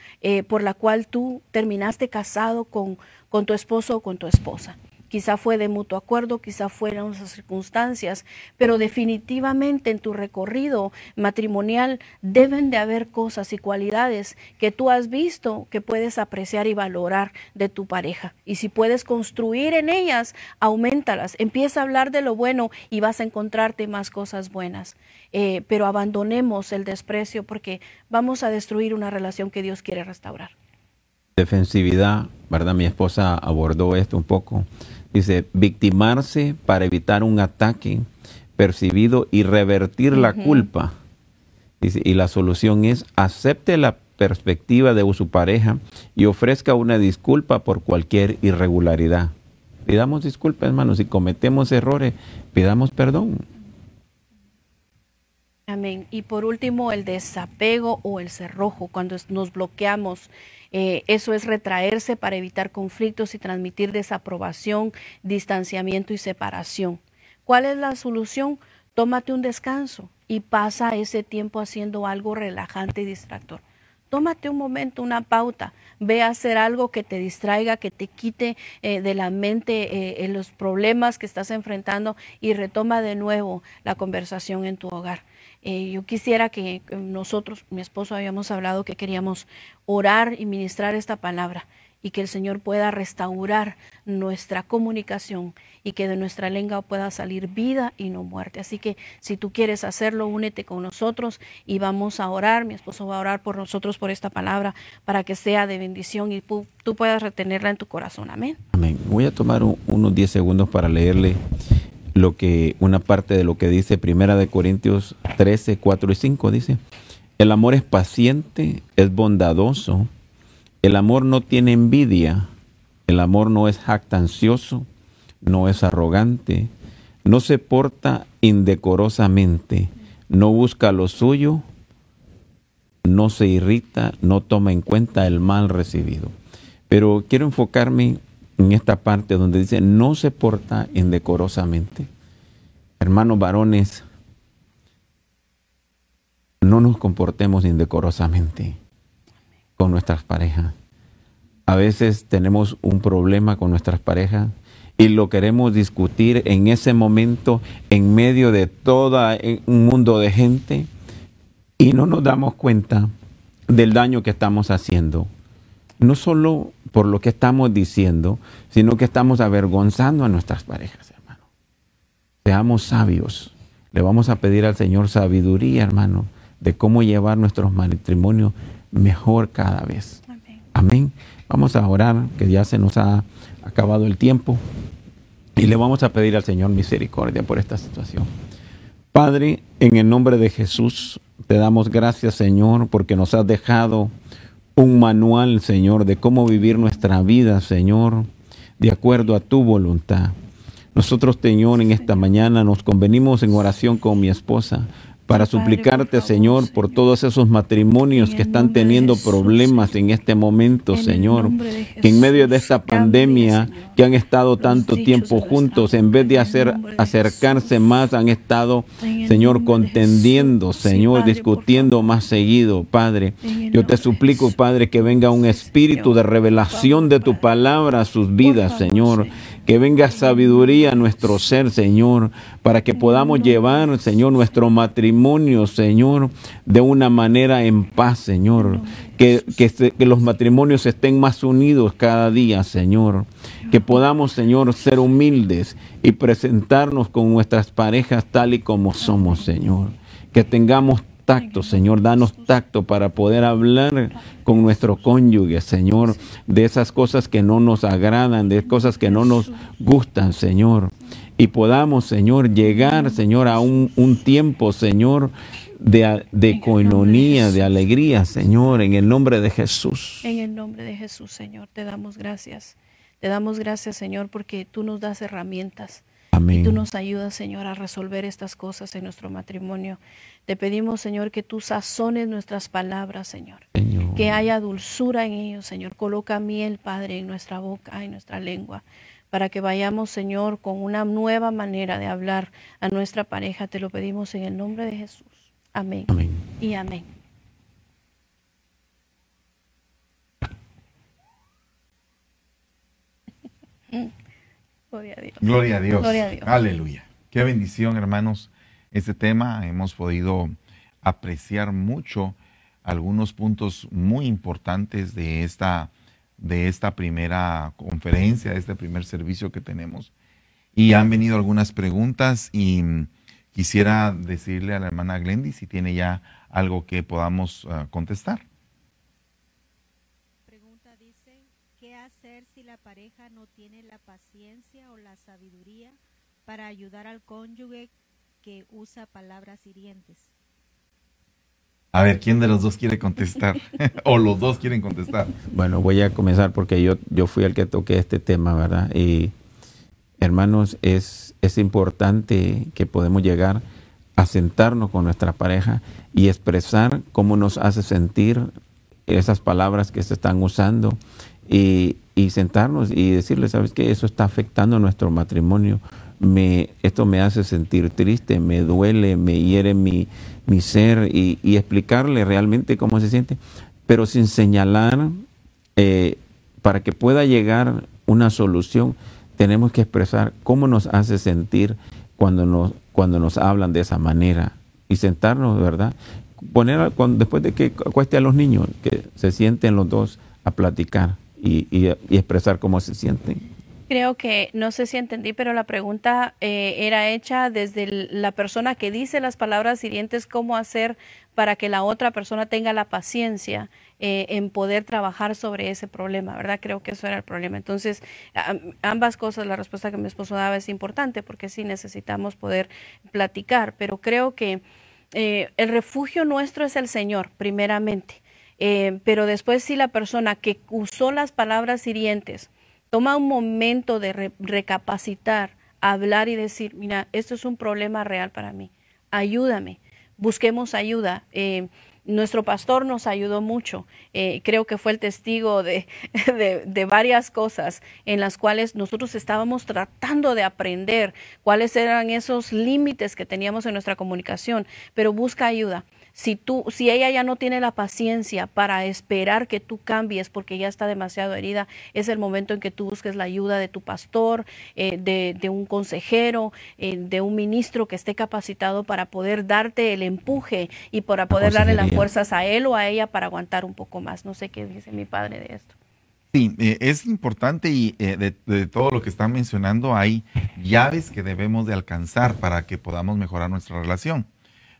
por la cual tú terminaste casado con tu esposo o con tu esposa. Quizá fue de mutuo acuerdo, quizá fueron esas circunstancias, pero definitivamente en tu recorrido matrimonial deben de haber cosas y cualidades que tú has visto que puedes apreciar y valorar de tu pareja. Y si puedes construir en ellas, aumentalas. Empieza a hablar de lo bueno y vas a encontrarte más cosas buenas. Pero abandonemos el desprecio porque vamos a destruir una relación que Dios quiere restaurar. Defensividad, ¿verdad? Mi esposa abordó esto un poco. Dice, victimarse para evitar un ataque percibido y revertir la culpa. Dice, y la solución es, acepte la perspectiva de su pareja y ofrezca una disculpa por cualquier irregularidad. Pidamos disculpas, hermanos, si cometemos errores, pidamos perdón. Amén. Y por último, el desapego o el cerrojo, cuando nos bloqueamos, eso es retraerse para evitar conflictos y transmitir desaprobación, distanciamiento y separación. ¿Cuál es la solución? Tómate un descanso y pasa ese tiempo haciendo algo relajante y distractor. Tómate un momento, una pauta, ve a hacer algo que te distraiga, que te quite de la mente los problemas que estás enfrentando y retoma de nuevo la conversación en tu hogar. Yo quisiera que nosotros, mi esposo, habíamos hablado que queríamos orar y ministrar esta palabra y que el Señor pueda restaurar nuestra comunicación y que de nuestra lengua pueda salir vida y no muerte. Así que si tú quieres hacerlo, únete con nosotros y vamos a orar. Mi esposo va a orar por nosotros por esta palabra para que sea de bendición y tú puedas retenerla en tu corazón. Amén. Amén. Voy a tomar unos 10 segundos para leerle una parte de lo que dice Primera de Corintios 13, 4 y 5. Dice: el amor es paciente, es bondadoso. El amor no tiene envidia, el amor no es jactancioso, no es arrogante, no se porta indecorosamente, no busca lo suyo, no se irrita, no toma en cuenta el mal recibido. Pero quiero enfocarme en esta parte donde dice no se porta indecorosamente. Hermanos varones, no nos comportemos indecorosamente con nuestras parejas. A veces tenemos un problema con nuestras parejas y lo queremos discutir en ese momento en medio de todo un mundo de gente y no nos damos cuenta del daño que estamos haciendo. No solo por lo que estamos diciendo, sino que estamos avergonzando a nuestras parejas, hermano. Seamos sabios. Le vamos a pedir al Señor sabiduría, hermano, de cómo llevar nuestros matrimonios mejor cada vez. Amén. Amén. Vamos a orar, que ya se nos ha acabado el tiempo, y le vamos a pedir al Señor misericordia por esta situación. Padre, en el nombre de Jesús, te damos gracias, Señor, porque nos has dejado un manual, Señor, de cómo vivir nuestra vida, Señor, de acuerdo a tu voluntad. Nosotros, Señor, en esta mañana nos convenimos en oración con mi esposa para suplicarte, Señor, por todos esos matrimonios que están teniendo problemas en este momento, Señor, que en medio de esta pandemia, que han estado tanto tiempo juntos, en vez de acercarse más, han estado, Señor, contendiendo, Señor, discutiendo más seguido, Padre. Yo te suplico, Padre, que venga un espíritu de revelación de tu palabra a sus vidas, Señor. Que venga sabiduría a nuestro ser, Señor, para que podamos llevar, Señor, nuestro matrimonio, Señor, de una manera en paz, Señor. Que los matrimonios estén más unidos cada día, Señor. Que podamos, Señor, ser humildes y presentarnos con nuestras parejas tal y como somos, Señor. Que tengamos tacto, Señor, danos tacto para poder hablar con nuestro cónyuge, Señor, de esas cosas que no nos agradan, de cosas que no nos gustan, Señor. Y podamos, Señor, llegar, Señor, a un tiempo, Señor, de coinonía, de alegría, Señor, en el nombre de Jesús. En el nombre de Jesús, Señor, te damos gracias. Te damos gracias, Señor, porque tú nos das herramientas. Amén. Y tú nos ayudas, Señor, a resolver estas cosas en nuestro matrimonio. Te pedimos, Señor, que tú sazones nuestras palabras, Señor. Que haya dulzura en ellos, Señor. Coloca miel, Padre, en nuestra boca, en nuestra lengua, para que vayamos, Señor, con una nueva manera de hablar a nuestra pareja. Te lo pedimos en el nombre de Jesús. Amén. Amén. Y amén. Gloria a Dios. Gloria a Dios. Gloria a Dios. Aleluya. Qué bendición, hermanos. Este tema hemos podido apreciar mucho algunos puntos muy importantes de esta primera conferencia, de este primer servicio que tenemos. Y han venido algunas preguntas y quisiera decirle a la hermana Glendy si tiene ya algo que podamos contestar. Pregunta dice, ¿qué hacer si la pareja no tiene la paciencia o la sabiduría para ayudar al cónyuge que usa palabras hirientes? A ver, ¿quién de los dos quiere contestar? O los dos quieren contestar. Bueno, voy a comenzar porque yo fui el que toqué este tema, ¿verdad? Y hermanos, es importante que podemos llegar a sentarnos con nuestra pareja y expresar cómo nos hace sentir esas palabras que se están usando y sentarnos y decirle, ¿sabes qué? Eso está afectando nuestro matrimonio. Esto me hace sentir triste, me duele, me hiere mi ser y explicarle realmente cómo se siente, pero sin señalar, para que pueda llegar una solución, tenemos que expresar cómo nos hace sentir cuando nos hablan de esa manera y sentarnos, ¿verdad? Después de que acueste a los niños, que se sienten los dos a platicar y expresar cómo se sienten. Creo que, no sé si entendí, pero la pregunta era hecha desde la persona que dice las palabras hirientes, cómo hacer para que la otra persona tenga la paciencia en poder trabajar sobre ese problema, ¿verdad? Creo que eso era el problema. Entonces, ambas cosas, la respuesta que mi esposo daba es importante porque sí necesitamos poder platicar, pero creo que el refugio nuestro es el Señor, primeramente. Pero después si la persona que usó las palabras hirientes toma un momento de recapacitar, hablar y decir, mira, esto es un problema real para mí, ayúdame, busquemos ayuda. Nuestro pastor nos ayudó mucho, creo que fue el testigo de varias cosas en las cuales nosotros estábamos tratando de aprender cuáles eran esos límites que teníamos en nuestra comunicación, pero busca ayuda. Si ella ya no tiene la paciencia para esperar que tú cambies porque ya está demasiado herida, es el momento en que tú busques la ayuda de tu pastor, de un consejero, de un ministro que esté capacitado para poder darte el empuje y para poder darle las fuerzas a él o a ella para aguantar un poco más. No sé qué dice mi padre de esto. Sí, es importante y de todo lo que están mencionando hay llaves que debemos de alcanzar para que podamos mejorar nuestra relación.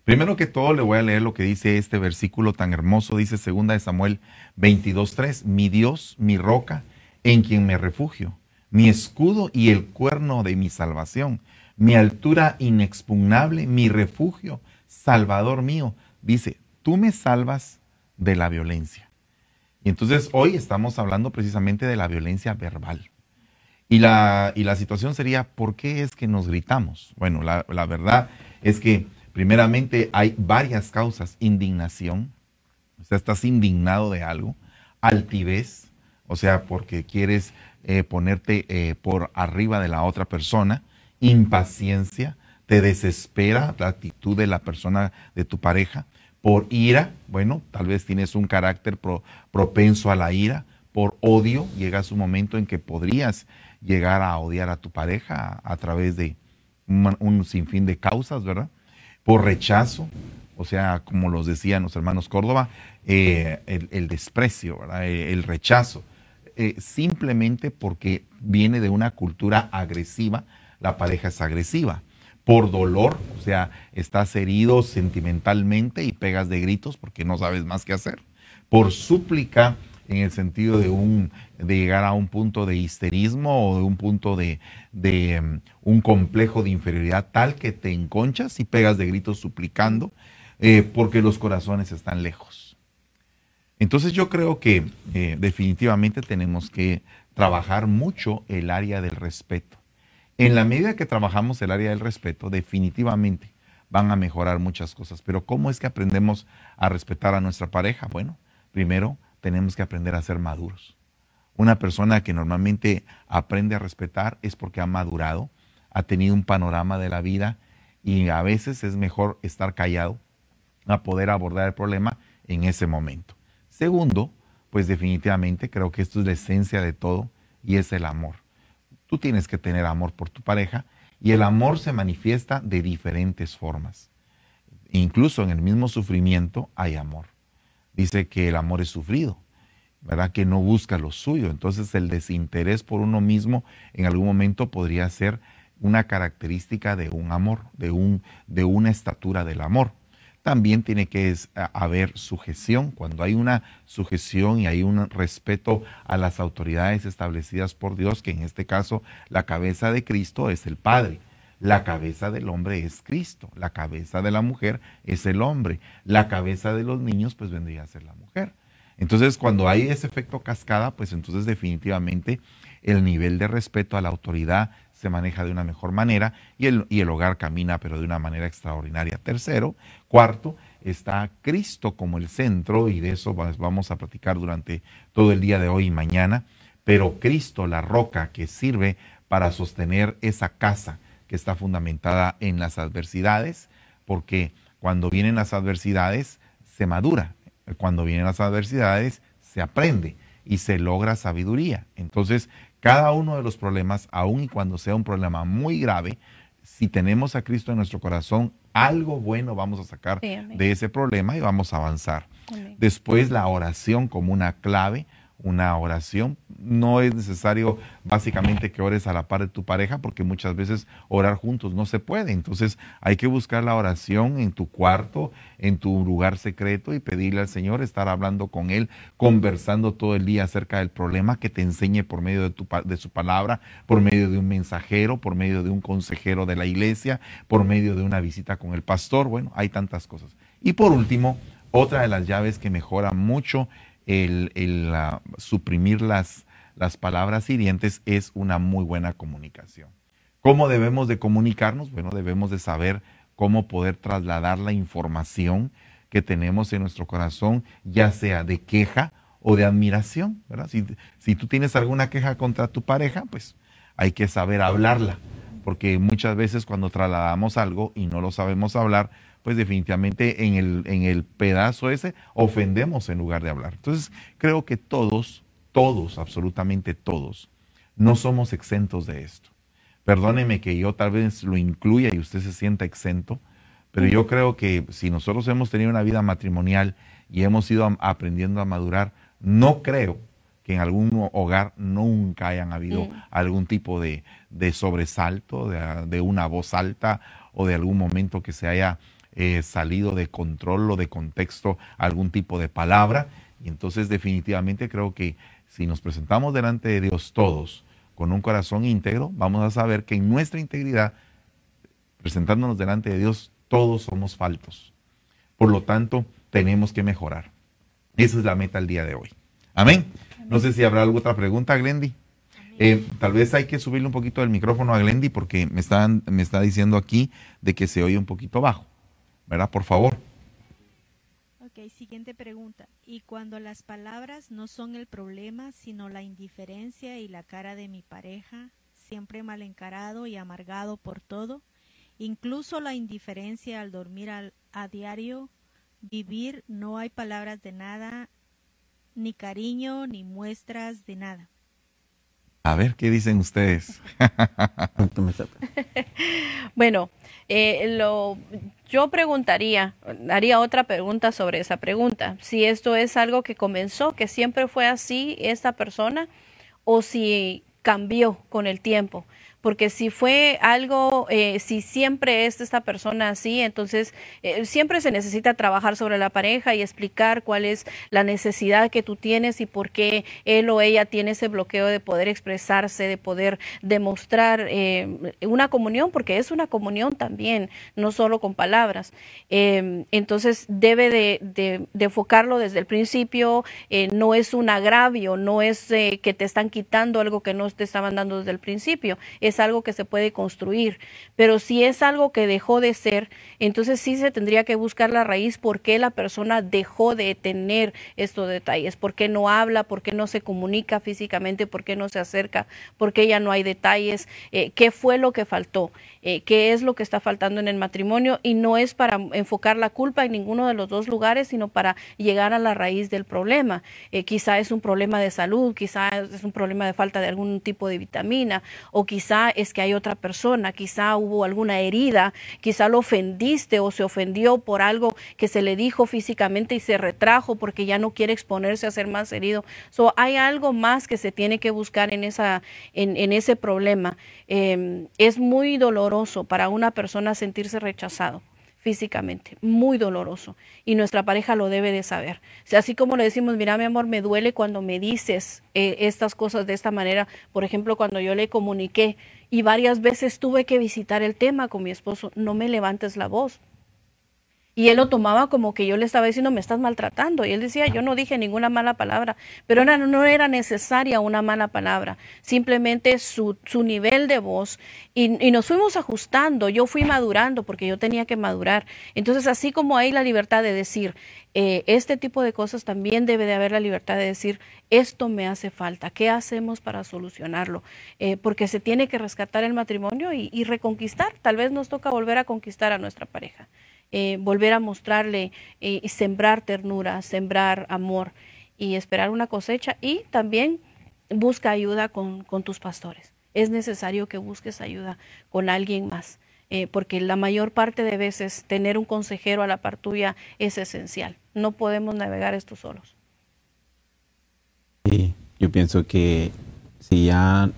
Primero que todo le voy a leer lo que dice este versículo tan hermoso, dice 2 de Samuel 22:3, mi Dios, mi roca, en quien me refugio, mi escudo y el cuerno de mi salvación, mi altura inexpugnable, mi refugio, salvador mío. Dice, tú me salvas de la violencia. Y entonces hoy estamos hablando precisamente de la violencia verbal. Y la situación sería, ¿por qué es que nos gritamos? Bueno, la verdad es que primeramente hay varias causas. Indignación, o sea, estás indignado de algo. Altivez, o sea, porque quieres ponerte por arriba de la otra persona. Impaciencia, te desespera la actitud de la persona, de tu pareja. Por ira, bueno, tal vez tienes un carácter propenso a la ira. Por odio, llegas un momento en que podrías llegar a odiar a tu pareja a través de un sinfín de causas, ¿verdad? Por rechazo, o sea, como los decían los hermanos Córdoba, el desprecio, ¿verdad? El rechazo, simplemente porque viene de una cultura agresiva, la pareja es agresiva. Por dolor, o sea, estás herido sentimentalmente y pegas de gritos porque no sabes más qué hacer. Por súplica, en el sentido de llegar a un punto de histerismo o de un punto de un complejo de inferioridad tal que te enconchas y pegas de gritos suplicando porque los corazones están lejos. Entonces yo creo que definitivamente tenemos que trabajar mucho el área del respeto. En la medida que trabajamos el área del respeto, definitivamente van a mejorar muchas cosas. Pero ¿cómo es que aprendemos a respetar a nuestra pareja? Bueno, primero tenemos que aprender a ser maduros. Una persona que normalmente aprende a respetar es porque ha madurado, ha tenido un panorama de la vida y a veces es mejor estar callado a poder abordar el problema en ese momento. Segundo, pues definitivamente creo que esto es la esencia de todo y es el amor. Tú tienes que tener amor por tu pareja y el amor se manifiesta de diferentes formas. Incluso en el mismo sufrimiento hay amor. Dice que el amor es sufrido, ¿verdad? Que no busca lo suyo. Entonces el desinterés por uno mismo en algún momento podría ser una característica de un amor, de una estatura del amor. También tiene que haber sujeción. Cuando hay una sujeción y hay un respeto a las autoridades establecidas por Dios, que en este caso la cabeza de Cristo es el Padre. La cabeza del hombre es Cristo, la cabeza de la mujer es el hombre, la cabeza de los niños pues vendría a ser la mujer. Entonces, cuando hay ese efecto cascada, pues entonces definitivamente el nivel de respeto a la autoridad se maneja de una mejor manera y el hogar camina, pero de una manera extraordinaria. Tercero, cuarto, está Cristo como el centro, y de eso vamos a platicar durante todo el día de hoy y mañana, pero Cristo, la roca que sirve para sostener esa casa que está fundamentada en las adversidades, porque cuando vienen las adversidades se madura, cuando vienen las adversidades se aprende y se logra sabiduría. Entonces, cada uno de los problemas, aun y cuando sea un problema muy grave, si tenemos a Cristo en nuestro corazón, algo bueno vamos a sacar de ese problema y vamos a avanzar. Amén. Después, la oración como una clave. Una oración, no es necesario básicamente que ores a la par de tu pareja, porque muchas veces orar juntos no se puede. Entonces hay que buscar la oración en tu cuarto, en tu lugar secreto, y pedirle al Señor, estar hablando con Él, conversando todo el día acerca del problema, que te enseñe por medio de su palabra, por medio de un mensajero, por medio de un consejero de la iglesia, por medio de una visita con el pastor. Bueno, hay tantas cosas. Y por último, otra de las llaves que mejora mucho el suprimir las palabras hirientes es una muy buena comunicación. ¿Cómo debemos de comunicarnos? Bueno, debemos de saber cómo poder trasladar la información que tenemos en nuestro corazón, ya sea de queja o de admiración, ¿verdad? Si tú tienes alguna queja contra tu pareja, pues hay que saber hablarla, porque muchas veces cuando trasladamos algo y no lo sabemos hablar, pues definitivamente en el pedazo ese ofendemos en lugar de hablar. Entonces, creo que todos, absolutamente todos, no somos exentos de esto. Perdóneme que yo tal vez lo incluya y usted se sienta exento, pero yo creo que si nosotros hemos tenido una vida matrimonial y hemos ido aprendiendo a madurar, no creo que en algún hogar nunca hayan habido algún tipo de sobresalto, de una voz alta, o de algún momento que se haya salido de control o de contexto algún tipo de palabra. Y entonces definitivamente creo que si nos presentamos delante de Dios todos con un corazón íntegro, vamos a saber que en nuestra integridad, presentándonos delante de Dios, todos somos faltos. Por lo tanto, tenemos que mejorar. Esa es la meta el día de hoy. Amén. No sé si habrá alguna otra pregunta, Glendy. Tal vez hay que subirle un poquito el micrófono a Glendy, porque me está diciendo aquí de que se oye un poquito bajo. ¿Verdad? Por favor. Ok, siguiente pregunta. ¿Y cuando las palabras no son el problema, sino la indiferencia y la cara de mi pareja, siempre mal encarado y amargado por todo? Incluso la indiferencia al dormir a diario, vivir, no hay palabras de nada, ni cariño, ni muestras de nada. A ver, ¿qué dicen ustedes? Bueno, yo haría otra pregunta sobre esa pregunta. Si esto es algo que comenzó, que siempre fue así esta persona, o si cambió con el tiempo. Porque si fue algo, si siempre es esta persona así, entonces siempre se necesita trabajar sobre la pareja y explicar cuál es la necesidad que tú tienes y por qué él o ella tiene ese bloqueo de poder expresarse, de poder demostrar una comunión, porque es una comunión también, no solo con palabras. Entonces debe de enfocarlo desde el principio. No es un agravio, no es que te están quitando algo que no te estaban dando desde el principio. Es algo que se puede construir, pero si es algo que dejó de ser, entonces sí se tendría que buscar la raíz, por qué la persona dejó de tener estos detalles, por qué no habla, por qué no se comunica físicamente, por qué no se acerca, por qué ya no hay detalles, qué fue lo que faltó, qué es lo que está faltando en el matrimonio, y no es para enfocar la culpa en ninguno de los dos lugares, sino para llegar a la raíz del problema. Quizá es un problema de salud, quizá es un problema de falta de algún tipo de vitamina, o quizá es que hay otra persona, quizá hubo alguna herida, quizá lo ofendiste o se ofendió por algo que se le dijo físicamente y se retrajo porque ya no quiere exponerse a ser más herido. Hay algo más que se tiene que buscar en ese problema. Es muy doloroso para una persona sentirse rechazado físicamente, muy doloroso, y nuestra pareja lo debe de saber. O sea, así como le decimos, mira mi amor, me duele cuando me dices estas cosas de esta manera. Por ejemplo, cuando yo le comuniqué Y varias veces tuve que visitar el tema con mi esposo, no me levantes la voz. Y él lo tomaba como que yo le estaba diciendo, me estás maltratando. Y él decía, yo no dije ninguna mala palabra, pero no era necesaria una mala palabra, simplemente su nivel de voz. Y nos fuimos ajustando, yo fui madurando porque yo tenía que madurar. Entonces, así como hay la libertad de decir, este tipo de cosas, también debe de haber la libertad de decir, esto me hace falta, ¿qué hacemos para solucionarlo? Porque se tiene que rescatar el matrimonio y reconquistar. Tal vez nos toca volver a conquistar a nuestra pareja. Volver a mostrarle y sembrar ternura, sembrar amor y esperar una cosecha. Y también busca ayuda con tus pastores. Es necesario que busques ayuda con alguien más, porque la mayor parte de veces tener un consejero a la par tuya es esencial. No podemos navegar esto solos. Sí, yo pienso que si las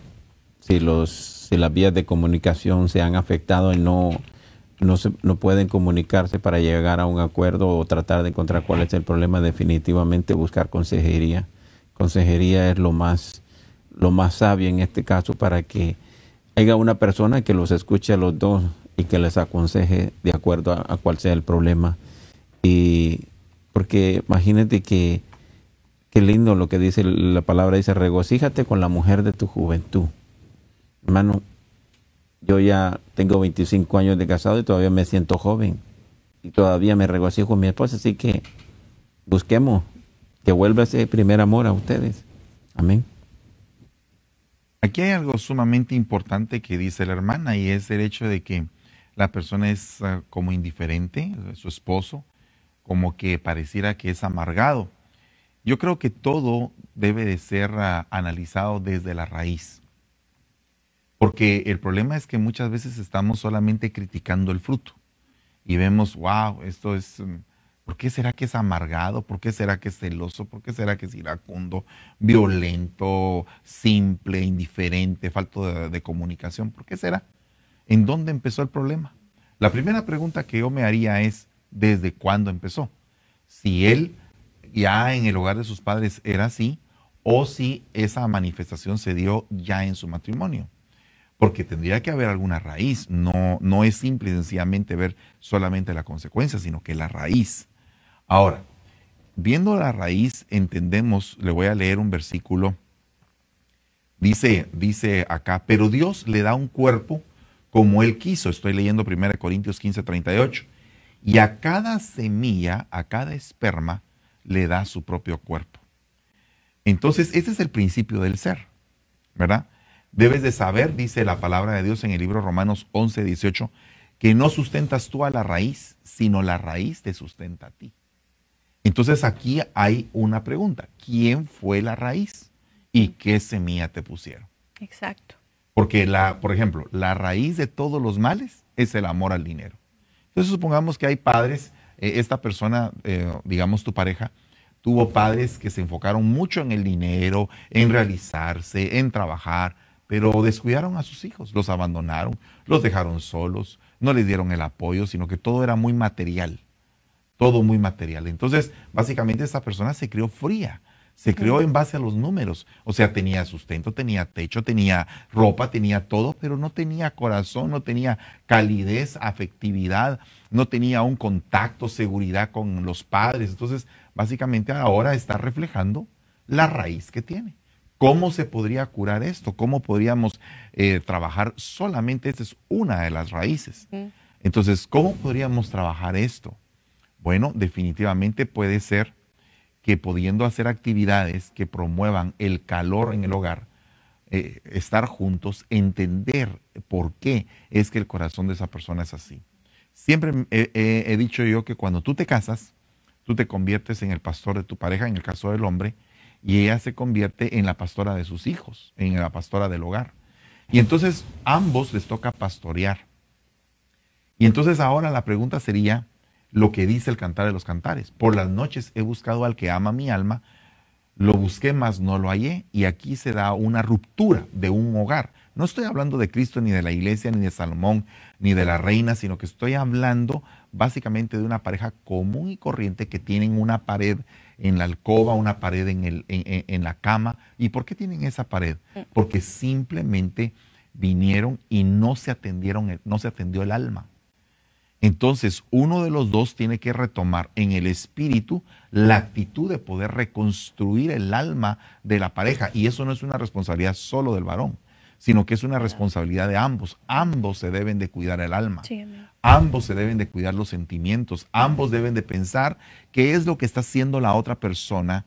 vías de comunicación se han afectado y no pueden comunicarse para llegar a un acuerdo o tratar de encontrar cuál es el problema, definitivamente buscar consejería. Consejería es lo más sabio en este caso, para que haya una persona que los escuche a los dos y que les aconseje de acuerdo a cuál sea el problema. Y porque imagínate qué lindo lo que dice la palabra, dice, regocíjate con la mujer de tu juventud. Hermano, yo ya tengo 25 años de casado y todavía me siento joven. Y todavía me regocijo con mi esposa. Así que busquemos que vuelva ese primer amor a ustedes. Amén. Aquí hay algo sumamente importante que dice la hermana, y es el hecho de que la persona es como indiferente, su esposo, como que pareciera que es amargado. Yo creo que todo debe de ser analizado desde la raíz. Porque el problema es que muchas veces estamos solamente criticando el fruto y vemos, wow, esto es, ¿por qué será que es amargado? ¿Por qué será que es celoso? ¿Por qué será que es iracundo, violento, simple, indiferente, falto de comunicación? ¿Por qué será? ¿En dónde empezó el problema? La primera pregunta que yo me haría es, ¿desde cuándo empezó? Si él ya en el hogar de sus padres era así, o si esa manifestación se dio ya en su matrimonio. Porque tendría que haber alguna raíz, no es simple y sencillamente ver solamente la consecuencia, sino que la raíz. Ahora, viendo la raíz, entendemos, le voy a leer un versículo, dice acá, pero Dios le da un cuerpo como Él quiso. Estoy leyendo 1 Corintios 15:38. Y a cada semilla, a cada esperma, le da su propio cuerpo. Entonces, ese es el principio del ser, ¿verdad? Debes de saber, dice la palabra de Dios en el libro Romanos 11:18, que no sustentas tú a la raíz, sino la raíz te sustenta a ti. Entonces aquí hay una pregunta. ¿Quién fue la raíz? ¿Y qué semilla te pusieron? Exacto. Porque, por ejemplo, la raíz de todos los males es el amor al dinero. Entonces supongamos que hay padres, esta persona, digamos tu pareja, tuvo padres que se enfocaron mucho en el dinero, en realizarse, en trabajar, pero descuidaron a sus hijos, los abandonaron, los dejaron solos, no les dieron el apoyo, sino que todo era muy material, todo muy material. Entonces, básicamente esta persona se crió fría, se crió en base a los números, o sea, tenía sustento, tenía techo, tenía ropa, tenía todo, pero no tenía corazón, no tenía calidez, afectividad, no tenía un contacto, seguridad con los padres. Entonces, básicamente ahora está reflejando la raíz que tiene. ¿Cómo se podría curar esto? ¿Cómo podríamos trabajar? Solamente esta es una de las raíces. Entonces, ¿cómo podríamos trabajar esto? Bueno, definitivamente puede ser que pudiendo hacer actividades que promuevan el calor en el hogar, estar juntos, entender por qué es que el corazón de esa persona es así. Siempre he dicho yo que cuando tú te casas, tú te conviertes en el pastor de tu pareja, en el caso del hombre, y ella se convierte en la pastora de sus hijos, en la pastora del hogar. Y entonces ambos les toca pastorear. Y entonces ahora la pregunta sería lo que dice el Cantar de los Cantares. Por las noches he buscado al que ama mi alma, lo busqué mas no lo hallé. Y aquí se da una ruptura de un hogar. No estoy hablando de Cristo, ni de la iglesia, ni de Salomón, ni de la reina, sino que estoy hablando básicamente de una pareja común y corriente que tienen una pared en la alcoba, una pared en la cama. ¿Y por qué tienen esa pared? Porque simplemente vinieron y no se atendió el alma. Entonces, uno de los dos tiene que retomar en el espíritu la actitud de poder reconstruir el alma de la pareja. Y eso no es una responsabilidad solo del varón, sino que es una responsabilidad de ambos. Ambos se deben de cuidar el alma. Sí, ambos se deben de cuidar los sentimientos. Ambos deben de pensar qué es lo que está haciendo la otra persona,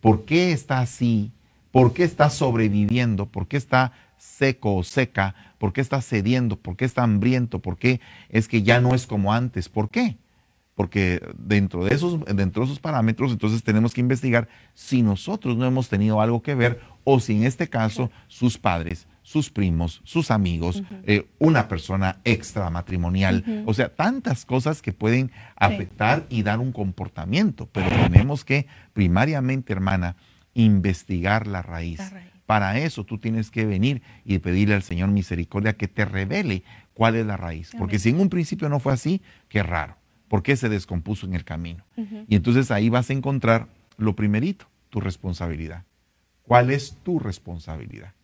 por qué está así, por qué está sobreviviendo, por qué está seco o seca, por qué está cediendo, por qué está hambriento, por qué es que ya no es como antes. ¿Por qué? Porque dentro de esos parámetros, entonces tenemos que investigar si nosotros no hemos tenido algo que ver o si en este caso sus padres, sus primos, sus amigos, una persona extramatrimonial, o sea, tantas cosas que pueden afectar y dar un comportamiento, pero tenemos que primariamente, hermana, investigar la raíz. Para eso tú tienes que venir y pedirle al Señor misericordia que te revele cuál es la raíz. Porque si en un principio no fue así, qué raro. ¿Por qué se descompuso en el camino? Y entonces ahí vas a encontrar lo primerito, tu responsabilidad. ¿Cuál es tu responsabilidad?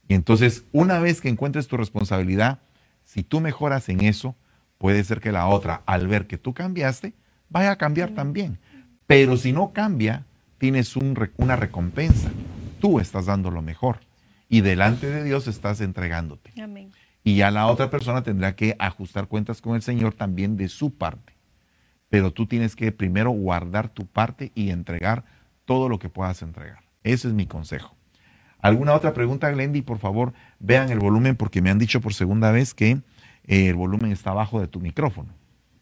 Y entonces, una vez que encuentres tu responsabilidad, si tú mejoras en eso, puede ser que la otra, al ver que tú cambiaste, vaya a cambiar también. Pero si no cambia, tienes una recompensa. Tú estás dando lo mejor y delante de Dios estás entregándote. Amén. Y ya la otra persona tendrá que ajustar cuentas con el Señor también de su parte. Pero tú tienes que primero guardar tu parte y entregar todo lo que puedas entregar. Ese es mi consejo. ¿Alguna otra pregunta, Glendy? Por favor, vean el volumen porque me han dicho por segunda vez que el volumen está abajo de tu micrófono.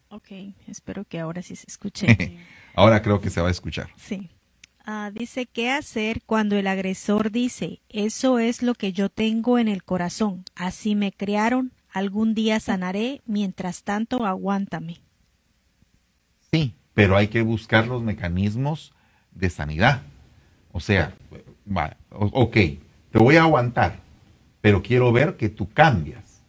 Ok, espero que ahora sí se escuche. Ahora creo que se va a escuchar. Sí. Dice, ¿qué hacer cuando el agresor dice, eso es lo que yo tengo en el corazón, así me criaron, algún día sanaré, mientras tanto aguántame? Sí, pero hay que buscar los mecanismos de sanidad. O sea, ok, te voy a aguantar, pero quiero ver que tú cambias.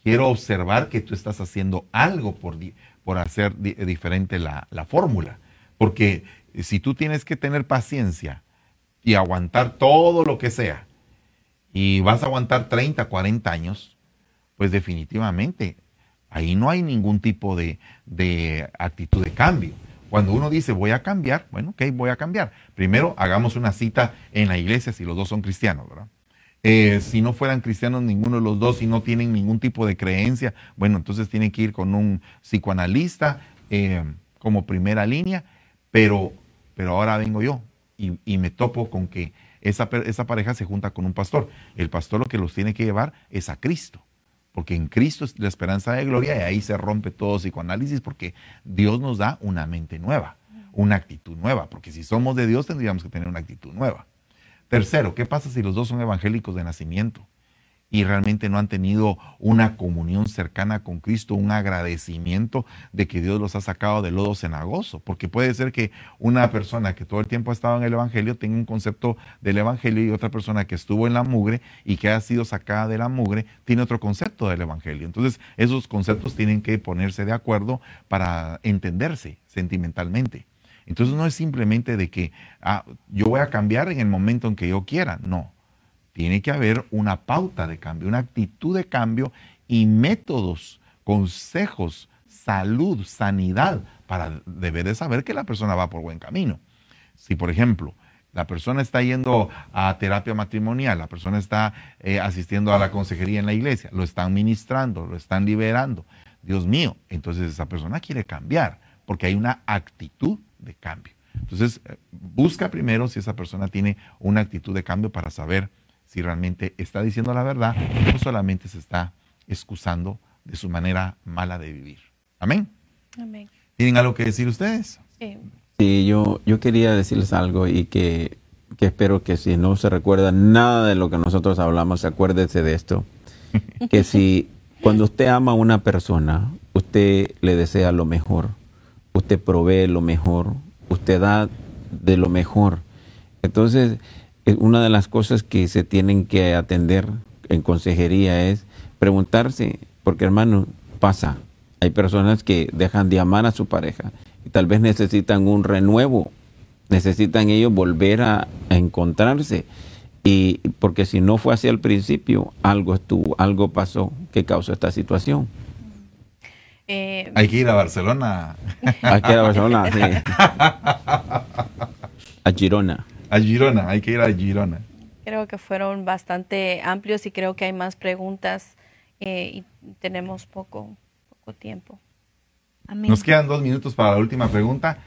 Quiero observar que tú estás haciendo algo por hacer diferente la fórmula. Porque si tú tienes que tener paciencia y aguantar todo lo que sea, y vas a aguantar 30, 40 años, pues definitivamente ahí no hay ningún tipo de actitud de cambio. Cuando uno dice voy a cambiar, bueno, ok, voy a cambiar. Primero hagamos una cita en la iglesia si los dos son cristianos, ¿verdad? Si no fueran cristianos ninguno de los dos y no tienen ningún tipo de creencia, bueno, entonces tienen que ir con un psicoanalista como primera línea, pero ahora vengo yo y me topo con que esa pareja se junta con un pastor. El pastor lo que los tiene que llevar es a Cristo, porque en Cristo es la esperanza de gloria y ahí se rompe todo psicoanálisis porque Dios nos da una mente nueva, una actitud nueva, porque si somos de Dios tendríamos que tener una actitud nueva. Tercero, ¿qué pasa si los dos son evangélicos de nacimiento y realmente no han tenido una comunión cercana con Cristo, un agradecimiento de que Dios los ha sacado del lodo cenagoso? Porque puede ser que una persona que todo el tiempo ha estado en el evangelio tenga un concepto del evangelio y otra persona que estuvo en la mugre y que ha sido sacada de la mugre tiene otro concepto del evangelio. Entonces esos conceptos tienen que ponerse de acuerdo para entenderse sentimentalmente. Entonces no es simplemente de que yo voy a cambiar en el momento en que yo quiera, no. Tiene que haber una pauta de cambio, una actitud de cambio y métodos, consejos, salud, sanidad, para deber de saber que la persona va por buen camino. Si, por ejemplo, la persona está yendo a terapia matrimonial, la persona está asistiendo a la consejería en la iglesia, lo están ministrando, lo están liberando, Dios mío, entonces esa persona quiere cambiar, porque hay una actitud de cambio. Entonces, busca primero si esa persona tiene una actitud de cambio para saber si realmente está diciendo la verdad o solamente se está excusando de su manera mala de vivir. Amén. Amén. ¿Tienen algo que decir ustedes? Sí. Sí, yo quería decirles algo y que espero que si no se recuerda nada de lo que nosotros hablamos, acuérdese de esto. Que si cuando usted ama a una persona, usted le desea lo mejor, usted provee lo mejor, usted da de lo mejor. Entonces, una de las cosas que se tienen que atender en consejería es preguntarse, porque hermano, pasa, hay personas que dejan de amar a su pareja y tal vez necesitan un renuevo, necesitan ellos volver a encontrarse Y porque si no fue así al principio, algo pasó que causó esta situación. Hay que ir a Barcelona. Hay que ir a Barcelona, sí. A Girona. A Girona, hay que ir a Girona. Creo que fueron bastante amplios y creo que hay más preguntas y tenemos poco tiempo. Amén. Nos quedan 2 minutos para la última pregunta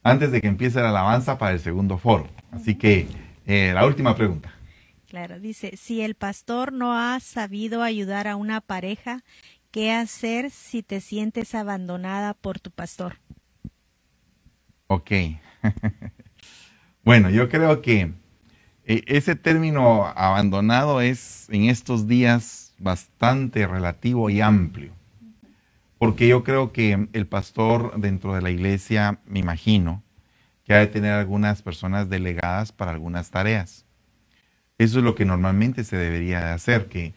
antes de que empiece la alabanza para el segundo foro. Así que la última pregunta. Claro, dice, si el pastor no ha sabido ayudar a una pareja, ¿qué hacer si te sientes abandonada por tu pastor? Ok. Bueno, yo creo que ese término abandonado es en estos días bastante relativo y amplio. Porque yo creo que el pastor dentro de la iglesia, me imagino, que ha de tener algunas personas delegadas para algunas tareas. Eso es lo que normalmente se debería de hacer, que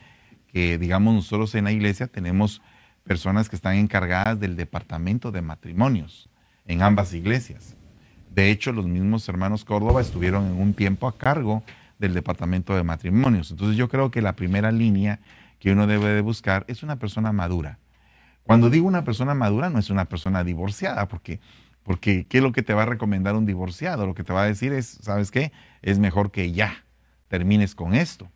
digamos nosotros en la iglesia tenemos personas que están encargadas del departamento de matrimonios en ambas iglesias. De hecho, los mismos hermanos Córdoba estuvieron en un tiempo a cargo del departamento de matrimonios. Entonces yo creo que la primera línea que uno debe de buscar es una persona madura. Cuando digo una persona madura, no es una persona divorciada, porque ¿qué es lo que te va a recomendar un divorciado? Lo que te va a decir es, ¿sabes qué? Es mejor que ya termines con esto.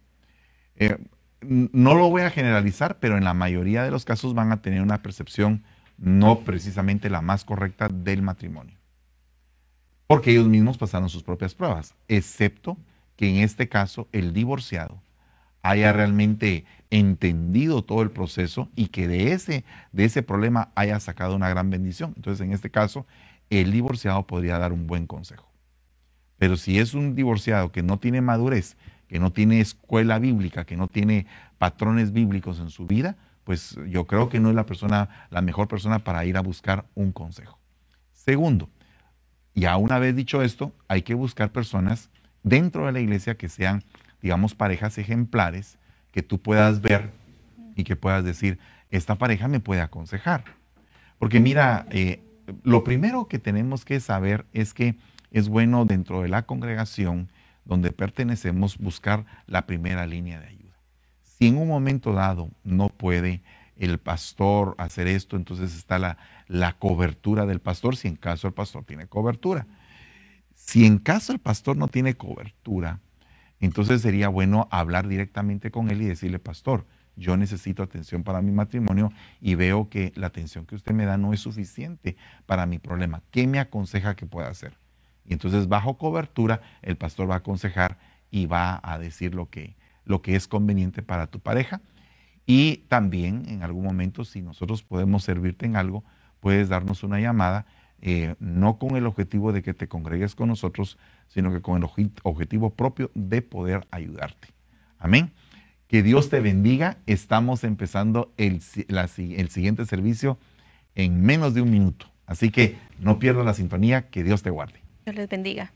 No lo voy a generalizar, pero en la mayoría de los casos van a tener una percepción no precisamente la más correcta del matrimonio. Porque ellos mismos pasaron sus propias pruebas, excepto que en este caso el divorciado haya realmente entendido todo el proceso y que de ese problema haya sacado una gran bendición. Entonces, en este caso, el divorciado podría dar un buen consejo. Pero si es un divorciado que no tiene madurez, que no tiene escuela bíblica, que no tiene patrones bíblicos en su vida, pues yo creo que no es la mejor persona para ir a buscar un consejo. Segundo, ya una vez dicho esto, hay que buscar personas dentro de la iglesia que sean, digamos, parejas ejemplares, que tú puedas ver y que puedas decir, esta pareja me puede aconsejar. Porque mira, lo primero que tenemos que saber es que es bueno dentro de la congregación donde pertenecemos buscar la primera línea de ayuda. Si en un momento dado no puede el pastor hacer esto, entonces está la cobertura del pastor, si en caso el pastor tiene cobertura. Si en caso el pastor no tiene cobertura, entonces sería bueno hablar directamente con él y decirle, pastor, yo necesito atención para mi matrimonio y veo que la atención que usted me da no es suficiente para mi problema. ¿Qué me aconseja que pueda hacer? Y entonces bajo cobertura el pastor va a aconsejar y va a decir lo que es conveniente para tu pareja. Y también en algún momento, si nosotros podemos servirte en algo, puedes darnos una llamada, no con el objetivo de que te congregues con nosotros, sino que con el objetivo propio de poder ayudarte. Amén. Que Dios te bendiga. Estamos empezando el siguiente servicio en menos de un minuto. Así que no pierdas la sintonía. Que Dios te guarde. Dios les bendiga.